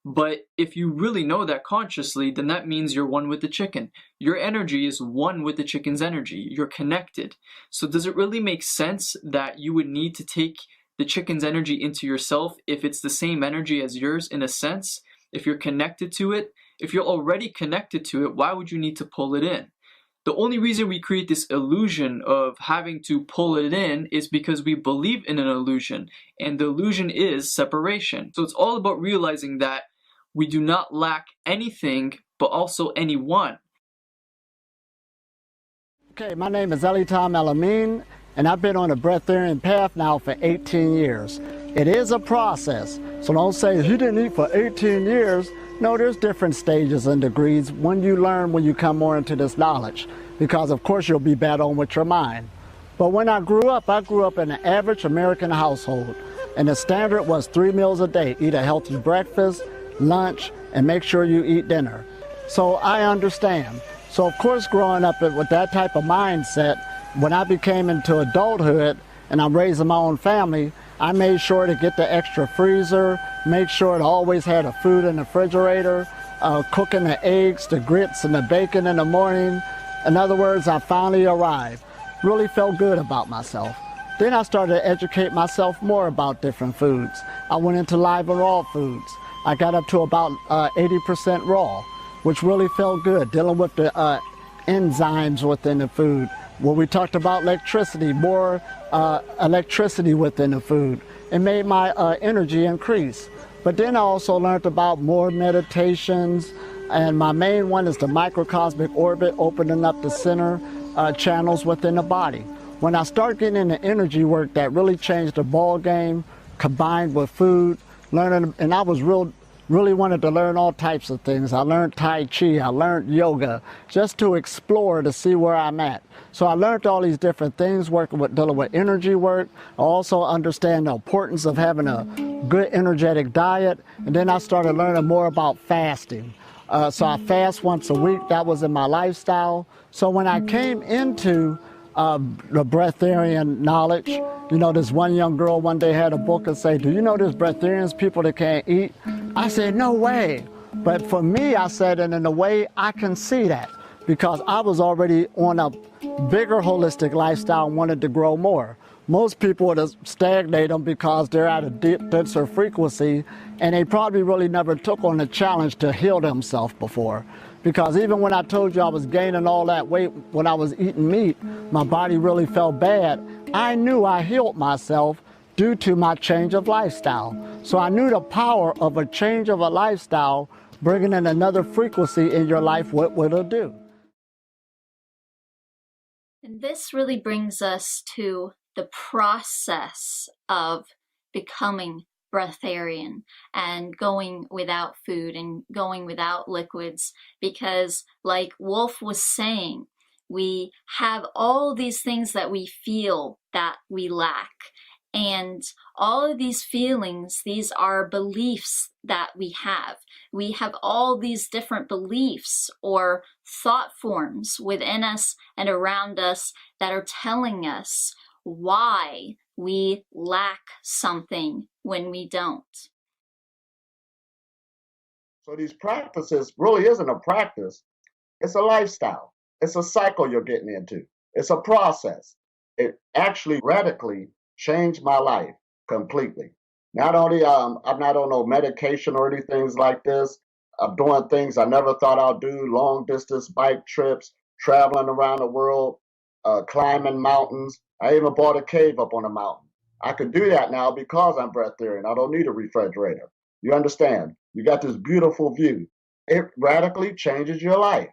But if you really know that consciously, then that means you're one with the chicken. Your energy is one with the chicken's energy. You're connected. So does it really make sense that you would need to take the chicken's energy into yourself if it's the same energy as yours in a sense? If you're connected to it, if you're already connected to it, why would you need to pull it in? The only reason we create this illusion of having to pull it in is because we believe in an illusion, and the illusion is separation. So it's all about realizing that we do not lack anything, but also anyone. Okay, my name is Elitam Elamine, and I've been on a Breatharian path now for 18 years. It is a process, so don't say, you didn't eat for 18 years. No, there's different stages and degrees when you learn, when you come more into this knowledge, because of course you'll be battling with your mind. But when I grew up in an average American household, and the standard was 3 meals a day. Eat a healthy breakfast, lunch, and make sure you eat dinner. So I understand. So of course, growing up with that type of mindset, when I became into adulthood and I'm raising my own family, I made sure to get the extra freezer, make sure it always had a food in the refrigerator, cooking the eggs, the grits, and the bacon in the morning. In other words, I finally arrived. Really felt good about myself. Then I started to educate myself more about different foods. I went into live and raw foods. I got up to about 80% raw, which really felt good, dealing with the enzymes within the food. When we talked about electricity, more electricity within the food, it made my energy increase. But then I also learned about more meditations, and my main one is the microcosmic orbit, opening up the center channels within the body. When I started getting into energy work, that really changed the ball game, combined with food, learning, and I was really wanted to learn all types of things. I learned Tai Chi, I learned yoga, just to explore to see where I'm at. So I learned all these different things, dealing with energy work. I also understand the importance of having a good energetic diet. And then I started learning more about fasting. So I fast once a week. That was in my lifestyle. So when I came into the breatharian knowledge, you know, this one young girl one day had a book and say, do you know there's breatharians, people that can't eat? I said, no way. But for me, I said, and in a way, I can see that because I was already on a bigger holistic lifestyle and wanted to grow more. Most people would stagnate them because they're at a denser frequency, and they probably really never took on the challenge to heal themselves before. Because even when I told you I was gaining all that weight when I was eating meat, my body really felt bad. I knew I healed myself due to my change of lifestyle. So I knew the power of a change of a lifestyle, bringing in another frequency in your life, what would it do? And this really brings us to the process of becoming breatharian and going without food and going without liquids, because like Wolf was saying, we have all these things that we feel that we lack. And all of these feelings, these are beliefs that we have. We have all these different beliefs or thought forms within us and around us that are telling us why we lack something when we don't. So these practices really isn't a practice. It's a lifestyle. It's a cycle you're getting into. It's a process. It actually radically changed my life completely. Not only I'm not on no medication or anything like this. I'm doing things I never thought I'd do, long distance bike trips, traveling around the world, climbing mountains. I even bought a cave up on a mountain. I could do that now because I'm breatharian. I don't need a refrigerator. You understand? You got this beautiful view. It radically changes your life.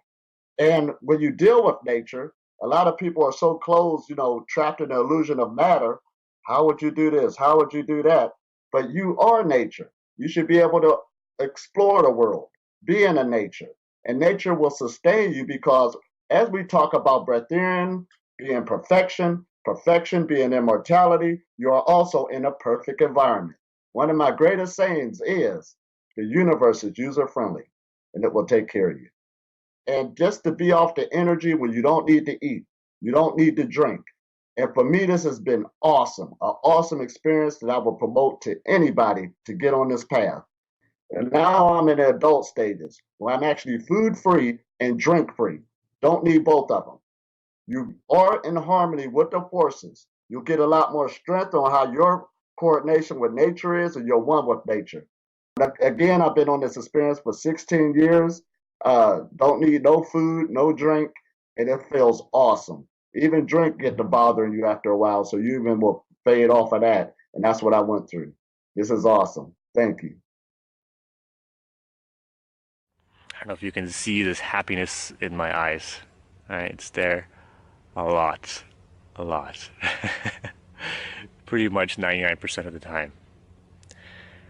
And when you deal with nature, a lot of people are so closed, you know, trapped in the illusion of matter. How would you do this? How would you do that? But you are nature. You should be able to explore the world, be in the nature. And nature will sustain you because as we talk about breatharian being perfection, perfection being immortality, you are also in a perfect environment. One of my greatest sayings is, the universe is user-friendly, and it will take care of you. And just to be off the energy when you don't need to eat, you don't need to drink. And for me, this has been awesome, an awesome experience that I will promote to anybody to get on this path. And now I'm in the adult stages where I'm actually food-free and drink-free. Don't need both of them. You are in harmony with the forces. You'll get a lot more strength on how your coordination with nature is, and you're one with nature. Again, I've been on this experience for 16 years. Don't need no food, no drink, and it feels awesome. Even drink get to bothering you after a while, so you even will fade off of that. And that's what I went through. This is awesome. Thank you. I don't know if you can see this happiness in my eyes. All right, it's there a lot. Pretty much 99% of the time.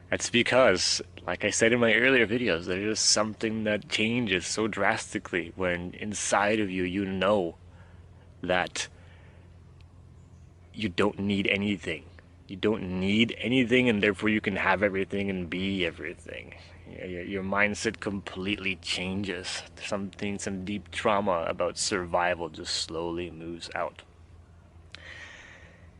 That's because, like I said in my earlier videos, there's just something that changes so drastically when inside of you, you know that you don't need anything. You don't need anything, and therefore you can have everything and be everything. Your mindset completely changes. Some deep trauma about survival just slowly moves out.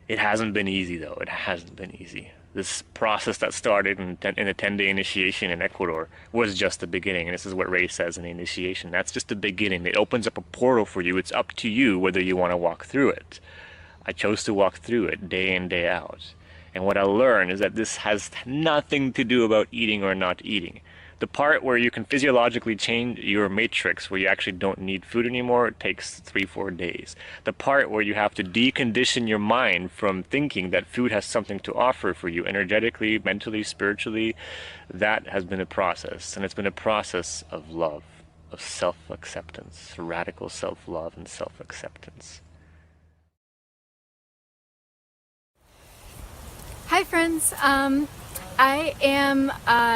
It hasn't been easy though. It hasn't been easy. This process that started in a 10-day initiation in Ecuador was just the beginning. And this is what Ray says in the initiation. That's just the beginning. It opens up a portal for you. It's up to you whether you want to walk through it. I chose to walk through it day in, day out. And what I learned is that this has nothing to do about eating or not eating. The part where you can physiologically change your matrix, where you actually don't need food anymore, it takes 3-4 days. The part where you have to decondition your mind from thinking that food has something to offer for you energetically, mentally, spiritually, that has been a process. And it's been a process of love, of self-acceptance, radical self-love and self-acceptance. Hi friends, I am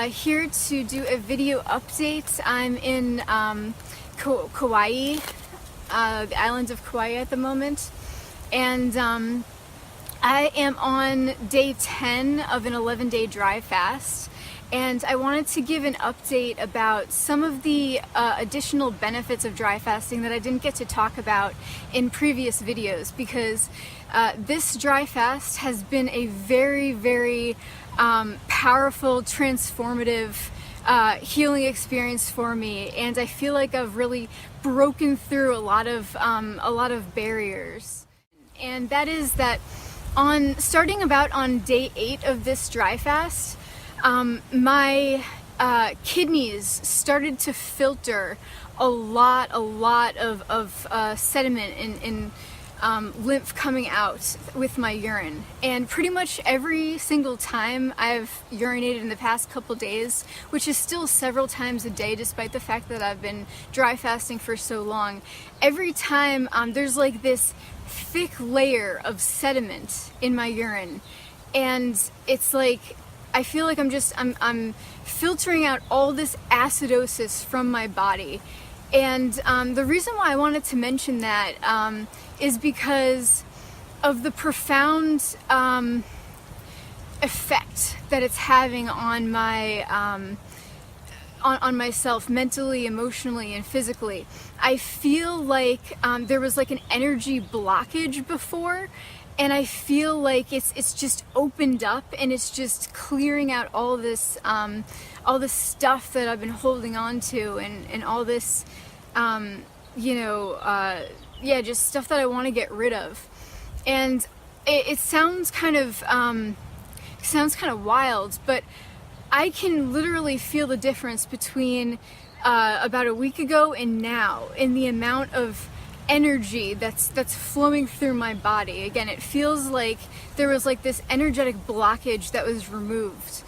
here to do a video update. I'm in Kauai, the island of Kauai at the moment, and I am on day 10 of an 11-day dry fast, and I wanted to give an update about some of the additional benefits of dry fasting that I didn't get to talk about in previous videos, because this dry fast has been a very, very powerful, transformative healing experience for me, and I feel like I've really broken through a lot of barriers. And that is that starting about on day 8 of this dry fast, my kidneys started to filter a lot of sediment and lymph coming out with my urine. And pretty much every single time I've urinated in the past couple days, which is still several times a day despite the fact that I've been dry fasting for so long, every time there's like this thick layer of sediment in my urine, and it's like I feel like I'm filtering out all this acidosis from my body. And the reason why I wanted to mention that is because of the profound effect that it's having on my on myself mentally, emotionally, and physically. I feel like there was like an energy blockage before, and I feel like it's just opened up, and it's just clearing out all this stuff that I've been holding on to, and all this just stuff that I want to get rid of. And it sounds kind of wild, but I can literally feel the difference between about a week ago and now in the amount of energy that's flowing through my body. Again, it feels like there was like this energetic blockage that was removed,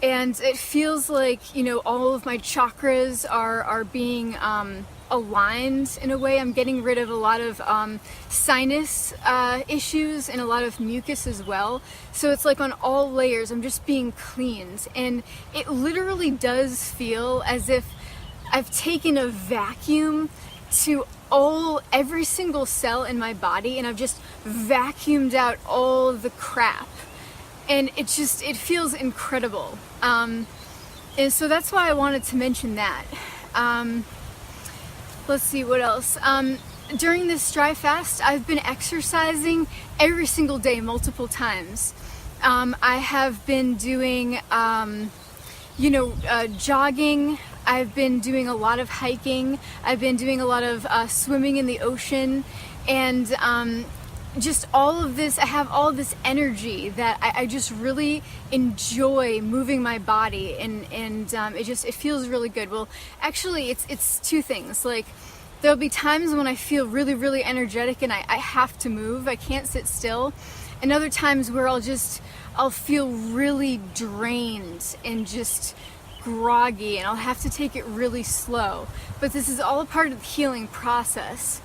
and it feels like, all of my chakras are being aligned in a way. I'm getting rid of a lot of sinus issues and a lot of mucus as well. So it's like on all layers I'm just being cleaned, and it literally does feel as if I've taken a vacuum to every single cell in my body, and I've just vacuumed out all of the crap, and it feels incredible. And so that's why I wanted to mention that. Let's see what else. During this dry fast, I've been exercising every single day, multiple times. I have been doing, jogging. I've been doing a lot of hiking. I've been doing a lot of swimming in the ocean, and just all of this. I have all this energy that I just really enjoy moving my body, and it feels really good. Well, actually, it's two things. Like, there'll be times when I feel really, really energetic and I have to move. I can't sit still. And other times where I'll feel really drained and just groggy, and I'll have to take it really slow. But this is all a part of the healing process.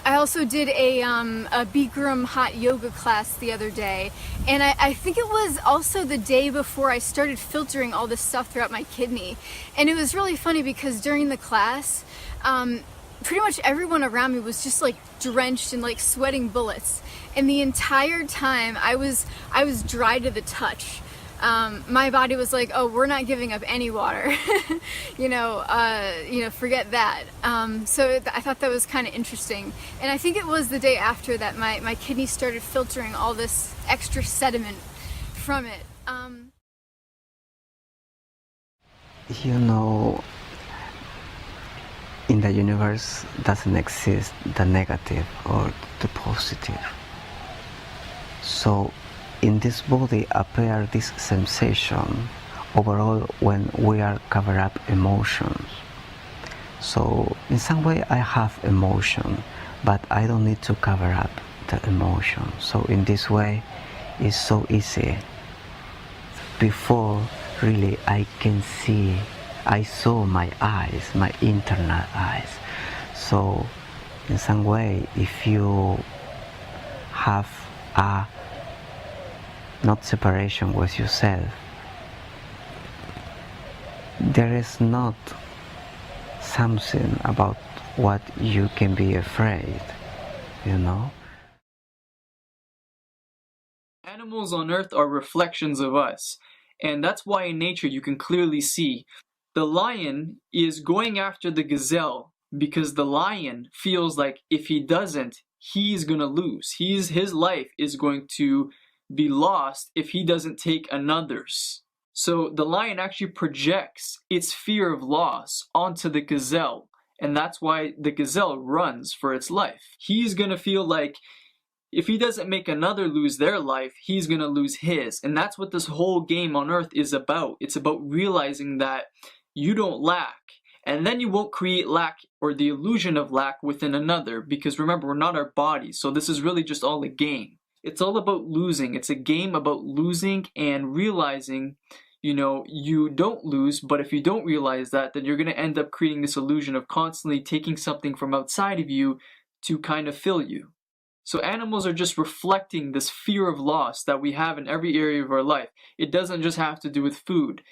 I also did a Bikram hot yoga class the other day, and I think it was also the day before I started filtering all this stuff throughout my kidney. And it was really funny because during the class, pretty much everyone around me was just like drenched and like sweating bullets, and the entire time I was dry to the touch. my body was like, oh, we're not giving up any water. Forget that. So I thought that was kind of interesting. And I think it was the day after that my kidneys started filtering all this extra sediment from it. In the universe doesn't exist the negative or the positive. So in this body appear this sensation overall when we are cover up emotions. So in some way I have emotion, but I don't need to cover up the emotion. So in this way it's so easy. Before really I saw my eyes, my internal eyes. So in some way if you have a not separation with yourself, there is not something about what you can be afraid, Animals on Earth are reflections of us, and that's why in nature you can clearly see the lion is going after the gazelle because the lion feels like if he doesn't, he's gonna lose. His life is going to be lost if he doesn't take another's. So the lion actually projects its fear of loss onto the gazelle, and that's why the gazelle runs for its life. He's gonna feel like if he doesn't make another lose their life, he's gonna lose his. And that's what this whole game on Earth is about. It's about realizing that you don't lack, and then you won't create lack or the illusion of lack within another, because remember, we're not our bodies, so this is really just all a game. It's all about losing. It's a game about losing and realizing, you don't lose, but if you don't realize that, then you're going to end up creating this illusion of constantly taking something from outside of you to kind of fill you. So animals are just reflecting this fear of loss that we have in every area of our life. It doesn't just have to do with food.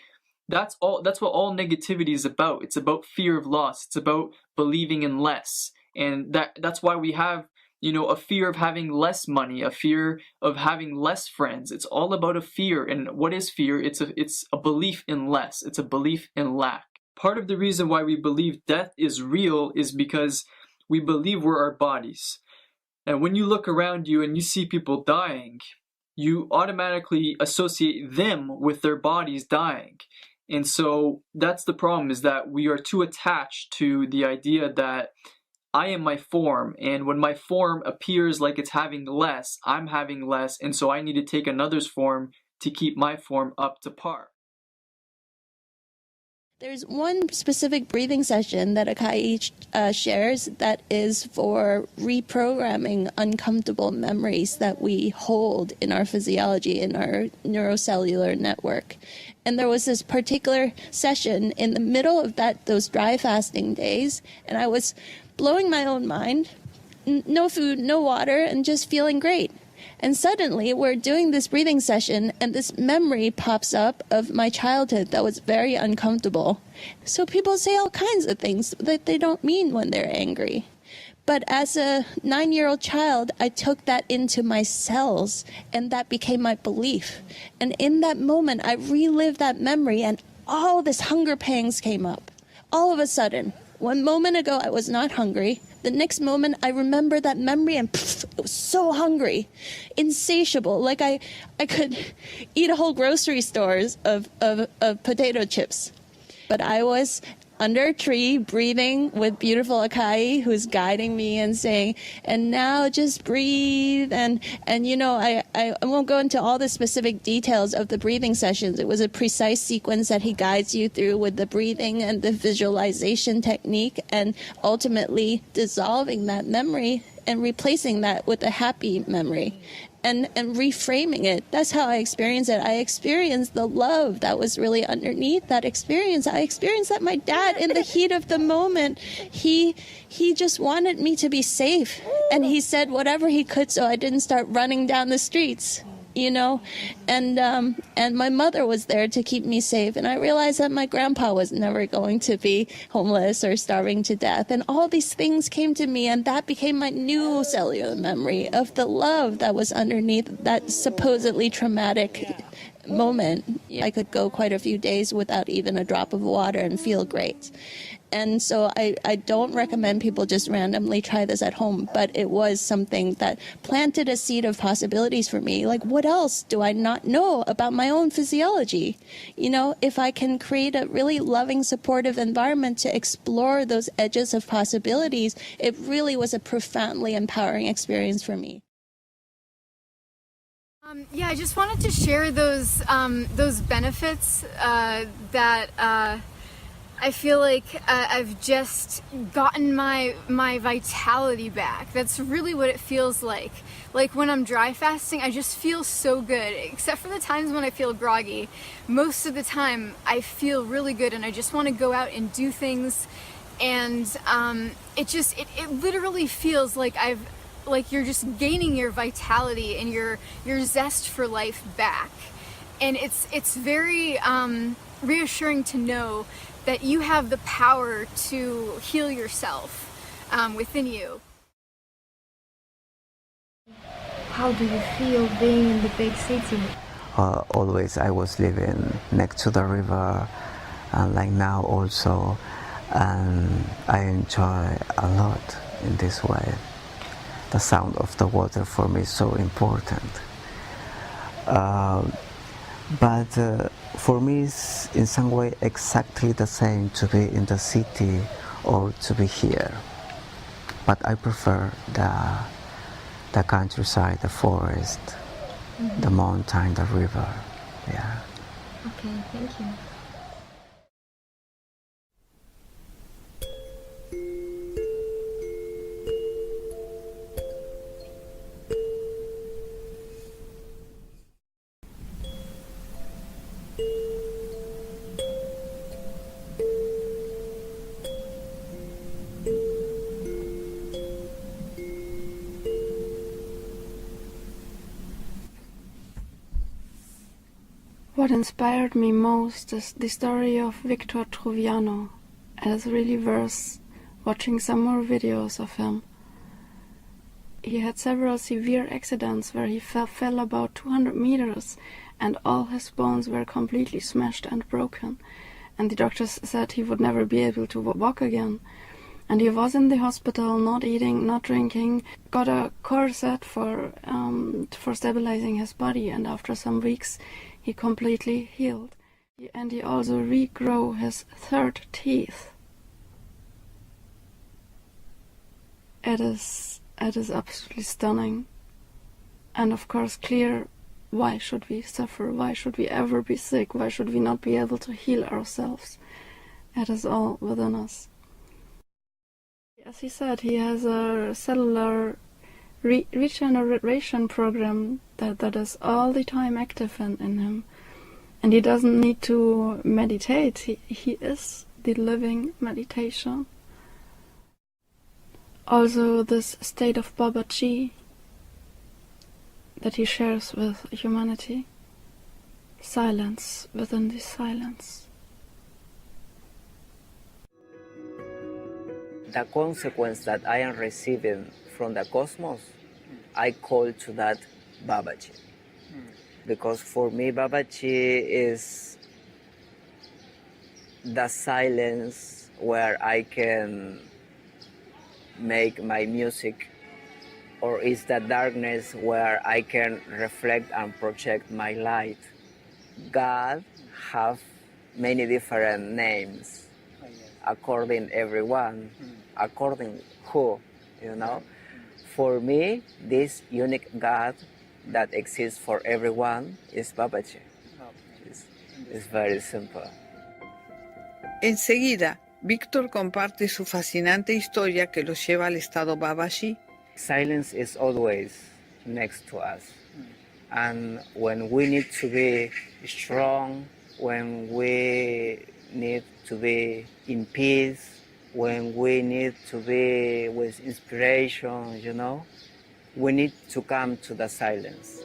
That's what all negativity is about. It's about fear of loss. It's about believing in less. And that's why we have, a fear of having less money, a fear of having less friends. It's all about a fear. And what is fear? It's a belief in less. It's a belief in lack. Part of the reason why we believe death is real is because we believe we're our bodies. And when you look around you and you see people dying, you automatically associate them with their bodies dying. And so that's the problem, is that we are too attached to the idea that I am my form, and when my form appears like it's having less, I'm having less, and so I need to take another's form to keep my form up to par. There's one specific breathing session that Akai shares that is for reprogramming uncomfortable memories that we hold in our physiology, in our neurocellular network. And there was this particular session in the middle of those dry fasting days, and I was blowing my own mind, no food, no water, and just feeling great. And suddenly we're doing this breathing session and this memory pops up of my childhood that was very uncomfortable. So people say all kinds of things that they don't mean when they're angry. But as a 9-year-old child, I took that into my cells and that became my belief. And in that moment, I relived that memory and all this hunger pangs came up. All of a sudden, 1 moment ago, I was not hungry. The next moment, I remember that memory and I was so hungry, insatiable. Like I could eat a whole grocery store of potato chips. But I was under a tree, breathing with beautiful Akai, who's guiding me and saying, and now just breathe. And I won't go into all the specific details of the breathing sessions. It was a precise sequence that he guides you through with the breathing and the visualization technique, and ultimately dissolving that memory and replacing that with a happy memory. And reframing it. That's how I experienced it. I experienced the love that was really underneath that experience. I experienced that my dad, in the heat of the moment, he just wanted me to be safe. And he said whatever he could so I didn't start running down the streets. you know, and my mother was there to keep me safe. And I realized that my grandpa was never going to be homeless or starving to death. And all these things came to me, and that became my new cellular memory of the love that was underneath that supposedly traumatic moment. I could go quite a few days without even a drop of water and feel great. And so I don't recommend people just randomly try this at home, but it was something that planted a seed of possibilities for me. Like, what else do I not know about my own physiology? You know, if I can create a really loving, supportive environment to explore those edges of possibilities, it really was a profoundly empowering experience for me. Yeah, I just wanted to share those benefits that I feel like I've just gotten my vitality back. That's really what it feels like. Like when I'm dry fasting, I just feel so good. Except for the times when I feel groggy. Most of the time, I feel really good, and I just want to go out and do things. And it literally feels like you're just gaining your vitality and your zest for life back. And it's very reassuring to know that you have the power to heal yourself within you. How do you feel being in the big city? Always I was living next to the river, and like now also, and I enjoy a lot in this way. The sound of the water for me is so important. But for me it's in some way exactly the same to be in the city or to be here. But I prefer the countryside, the forest, the mountain, the river. Yeah. Okay, thank you. What inspired me most is the story of Victor Troviano. It is really worth watching some more videos of him. He had several severe accidents where he fell about 200 meters and all his bones were completely smashed and broken. And the doctors said he would never be able to walk again. And he was in the hospital, not eating, not drinking, got a corset for stabilizing his body, and after some weeks he completely healed. And he also regrew his third teeth. It is absolutely stunning. And of course clear, why should we suffer? Why should we ever be sick? Why should we not be able to heal ourselves? It is all within us. As he said, he has a cellular regeneration program that is all the time active in him. And he doesn't need to meditate. He is the living meditation. Also this state of Babaji that he shares with humanity. Silence within the silence. The consequence that I am receiving from the cosmos, I call to that Babaji. Because for me, Babaji is the silence where I can make my music, or is the darkness where I can reflect and project my light. God have many different names, according everyone, according who, you know. For me, this unique God that exists for everyone is Babaji. It's very simple. Enseguida, Víctor comparte su fascinante historia que los lleva al estado Babaji. Silence is always next to us. And when we need to be strong, when we need to be in peace, when we need to be with inspiration, you know, we need to come to the silence.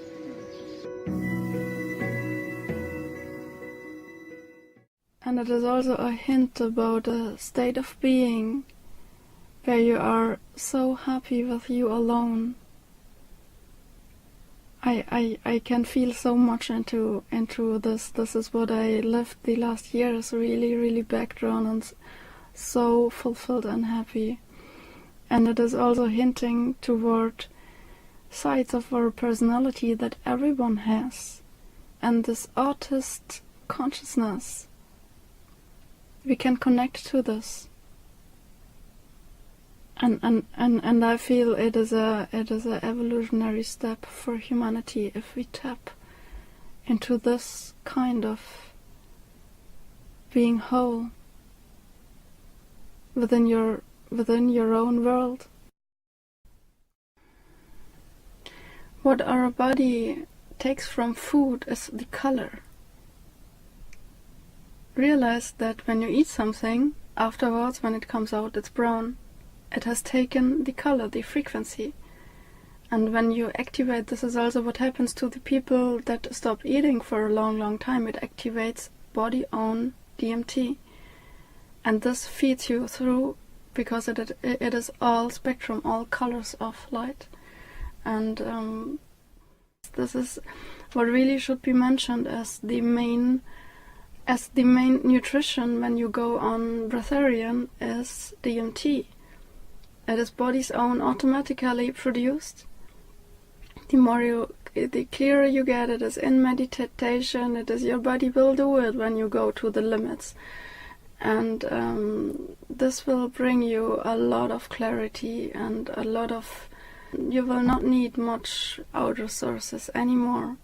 And it is also a hint about a state of being where you are so happy with you alone. I can feel so much into this. This is what I lived the last years, really back drawn and so fulfilled and happy. And it is also hinting toward sides of our personality that everyone has. And this artist consciousness, we can connect to this. And I feel it is a evolutionary step for humanity if we tap into this kind of being whole within your own world. What our body takes from food is the color. Realize that when you eat something, afterwards when it comes out it's brown. It has taken the color, the frequency. And when you activate, this is also what happens to the people that stop eating for a long time. It activates body-own DMT. And this feeds you through, because it is all spectrum, all colors of light. And this is what really should be mentioned as the main nutrition when you go on Breatharian is DMT. It is body's own automatically produced. The clearer you get, it is in meditation, it is your body will do it when you go to the limits. And this will bring you a lot of clarity and a lot of, you will not need much outer sources anymore.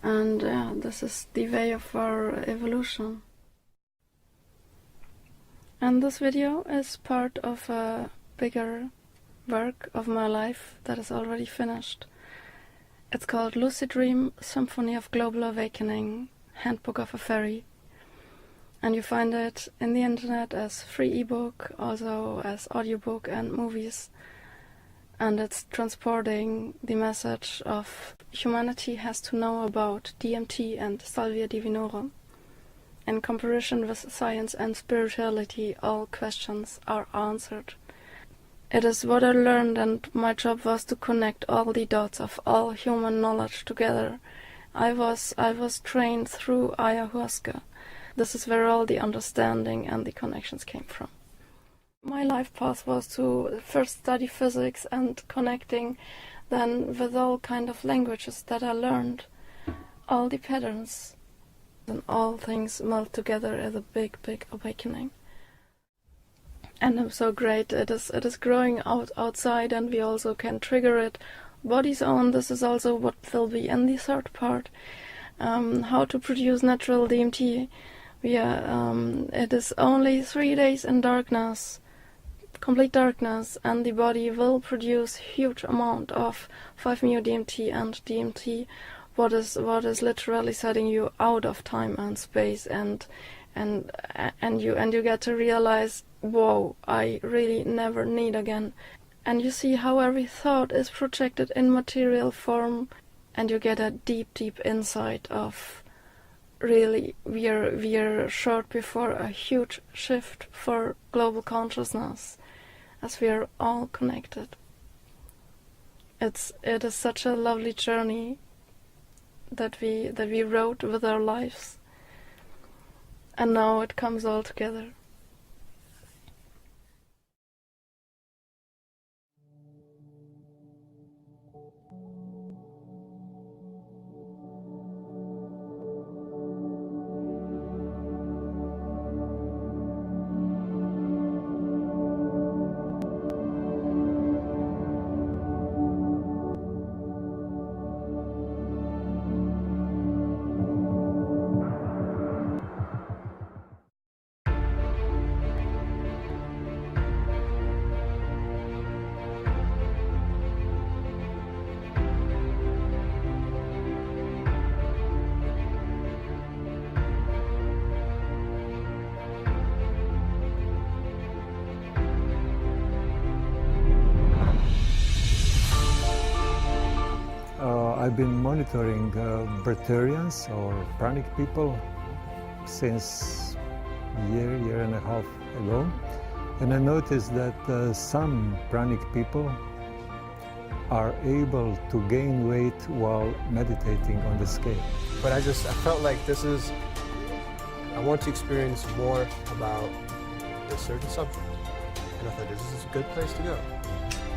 And this is the way of our evolution. And this video is part of a bigger work of my life that is already finished. It's called Lucid Dream Symphony of Global Awakening, Handbook of a Fairy. And you find it in the internet as free ebook, also as audiobook and movies. And it's transporting the message of humanity has to know about DMT and Salvia Divinorum. In comparison with science and spirituality, all questions are answered. It is what I learned, and my job was to connect all the dots of all human knowledge together. I was trained through ayahuasca. This is where all the understanding and the connections came from. My life path was to first study physics and connecting then with all kind of languages that I learned, all the patterns, and all things melt together as a big awakening. And I'm so great. It is growing outside, and we also can trigger it. Body's own. This is also what will be in the third part. How to produce natural DMT. It is only 3 days in darkness, complete darkness, and the body will produce huge amount of 5-MeO-DMT and DMT. What is literally setting you out of time and space, and you get to realize, whoa, I really never need again. And you see how every thought is projected in material form, and you get a deep insight of really we are short before a huge shift for global consciousness, as we are all connected. It is such a lovely journey that we wrote with our lives, and now it comes all together. I've been monitoring Breatharians or Pranic people since year and a half ago, and I noticed that some pranic people are able to gain weight while meditating on the scale. But I felt like I want to experience more about this certain subject. And I thought this is a good place to go.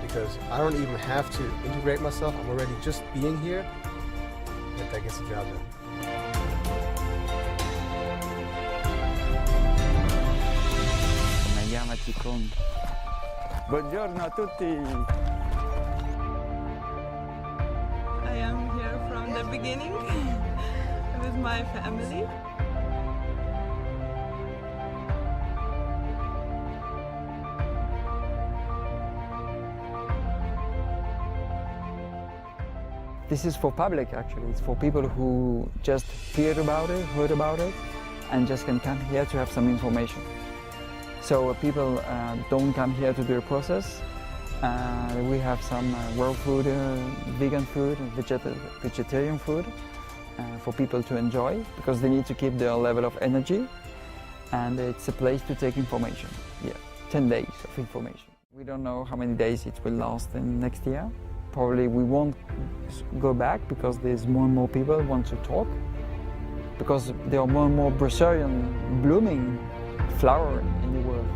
Because I don't even have to integrate myself. I'm already just being here. That gets the job done. Mi chiamo Chikon. Buongiorno a tutti. I am here from the beginning with my family. This is for public, actually. It's for people who just heard about it, and just can come here to have some information. So people don't come here to do a process. We have some raw food, vegan food, vegetarian food for people to enjoy, because they need to keep their level of energy. And it's a place to take information. Yeah, 10 days of information. We don't know how many days it will last in next year. Probably we won't go back because there's more and more people who want to talk, because there are more and more Breatharian blooming flower in the world.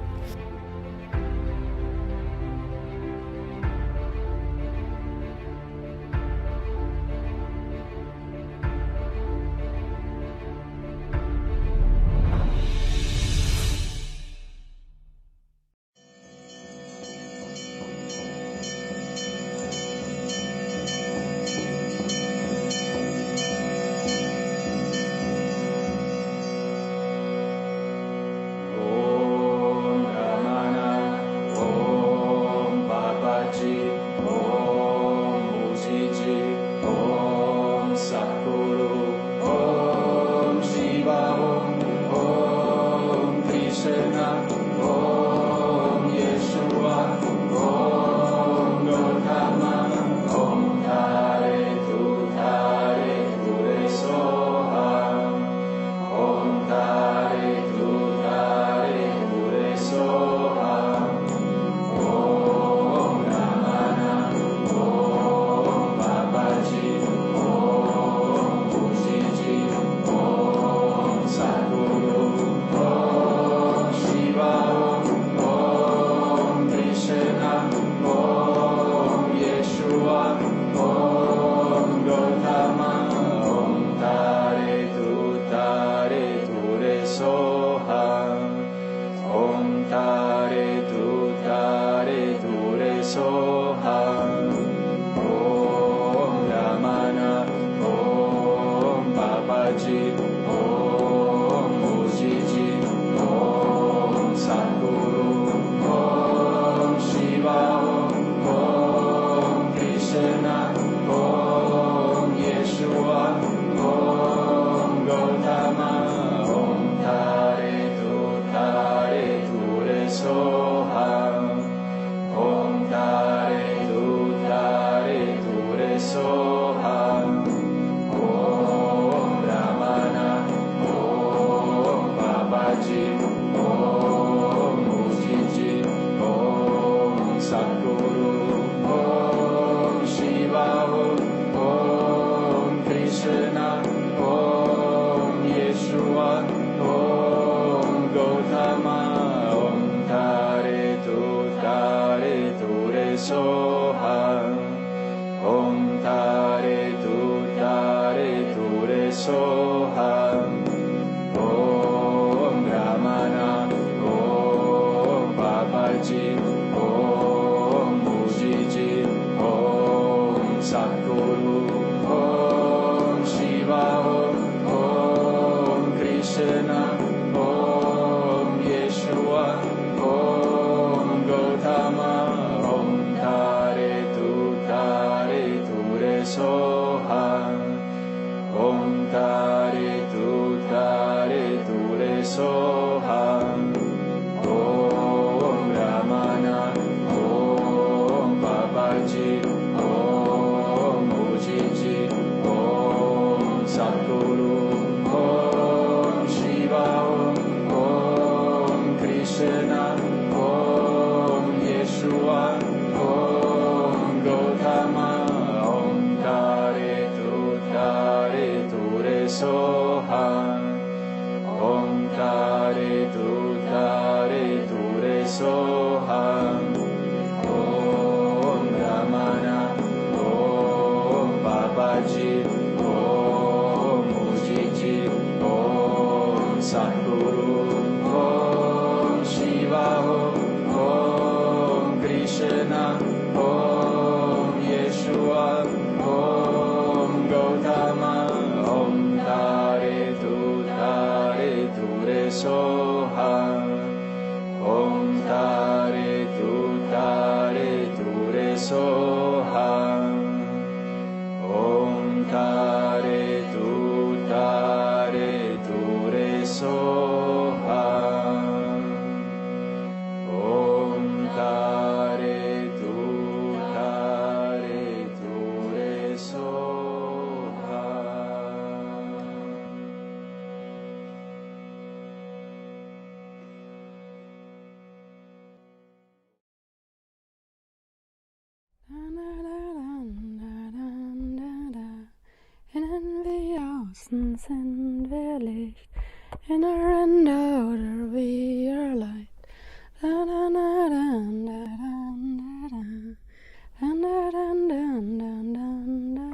Außen sind wir Licht, ineinander oder wir Light. Da da da da da da da da da da da da da da.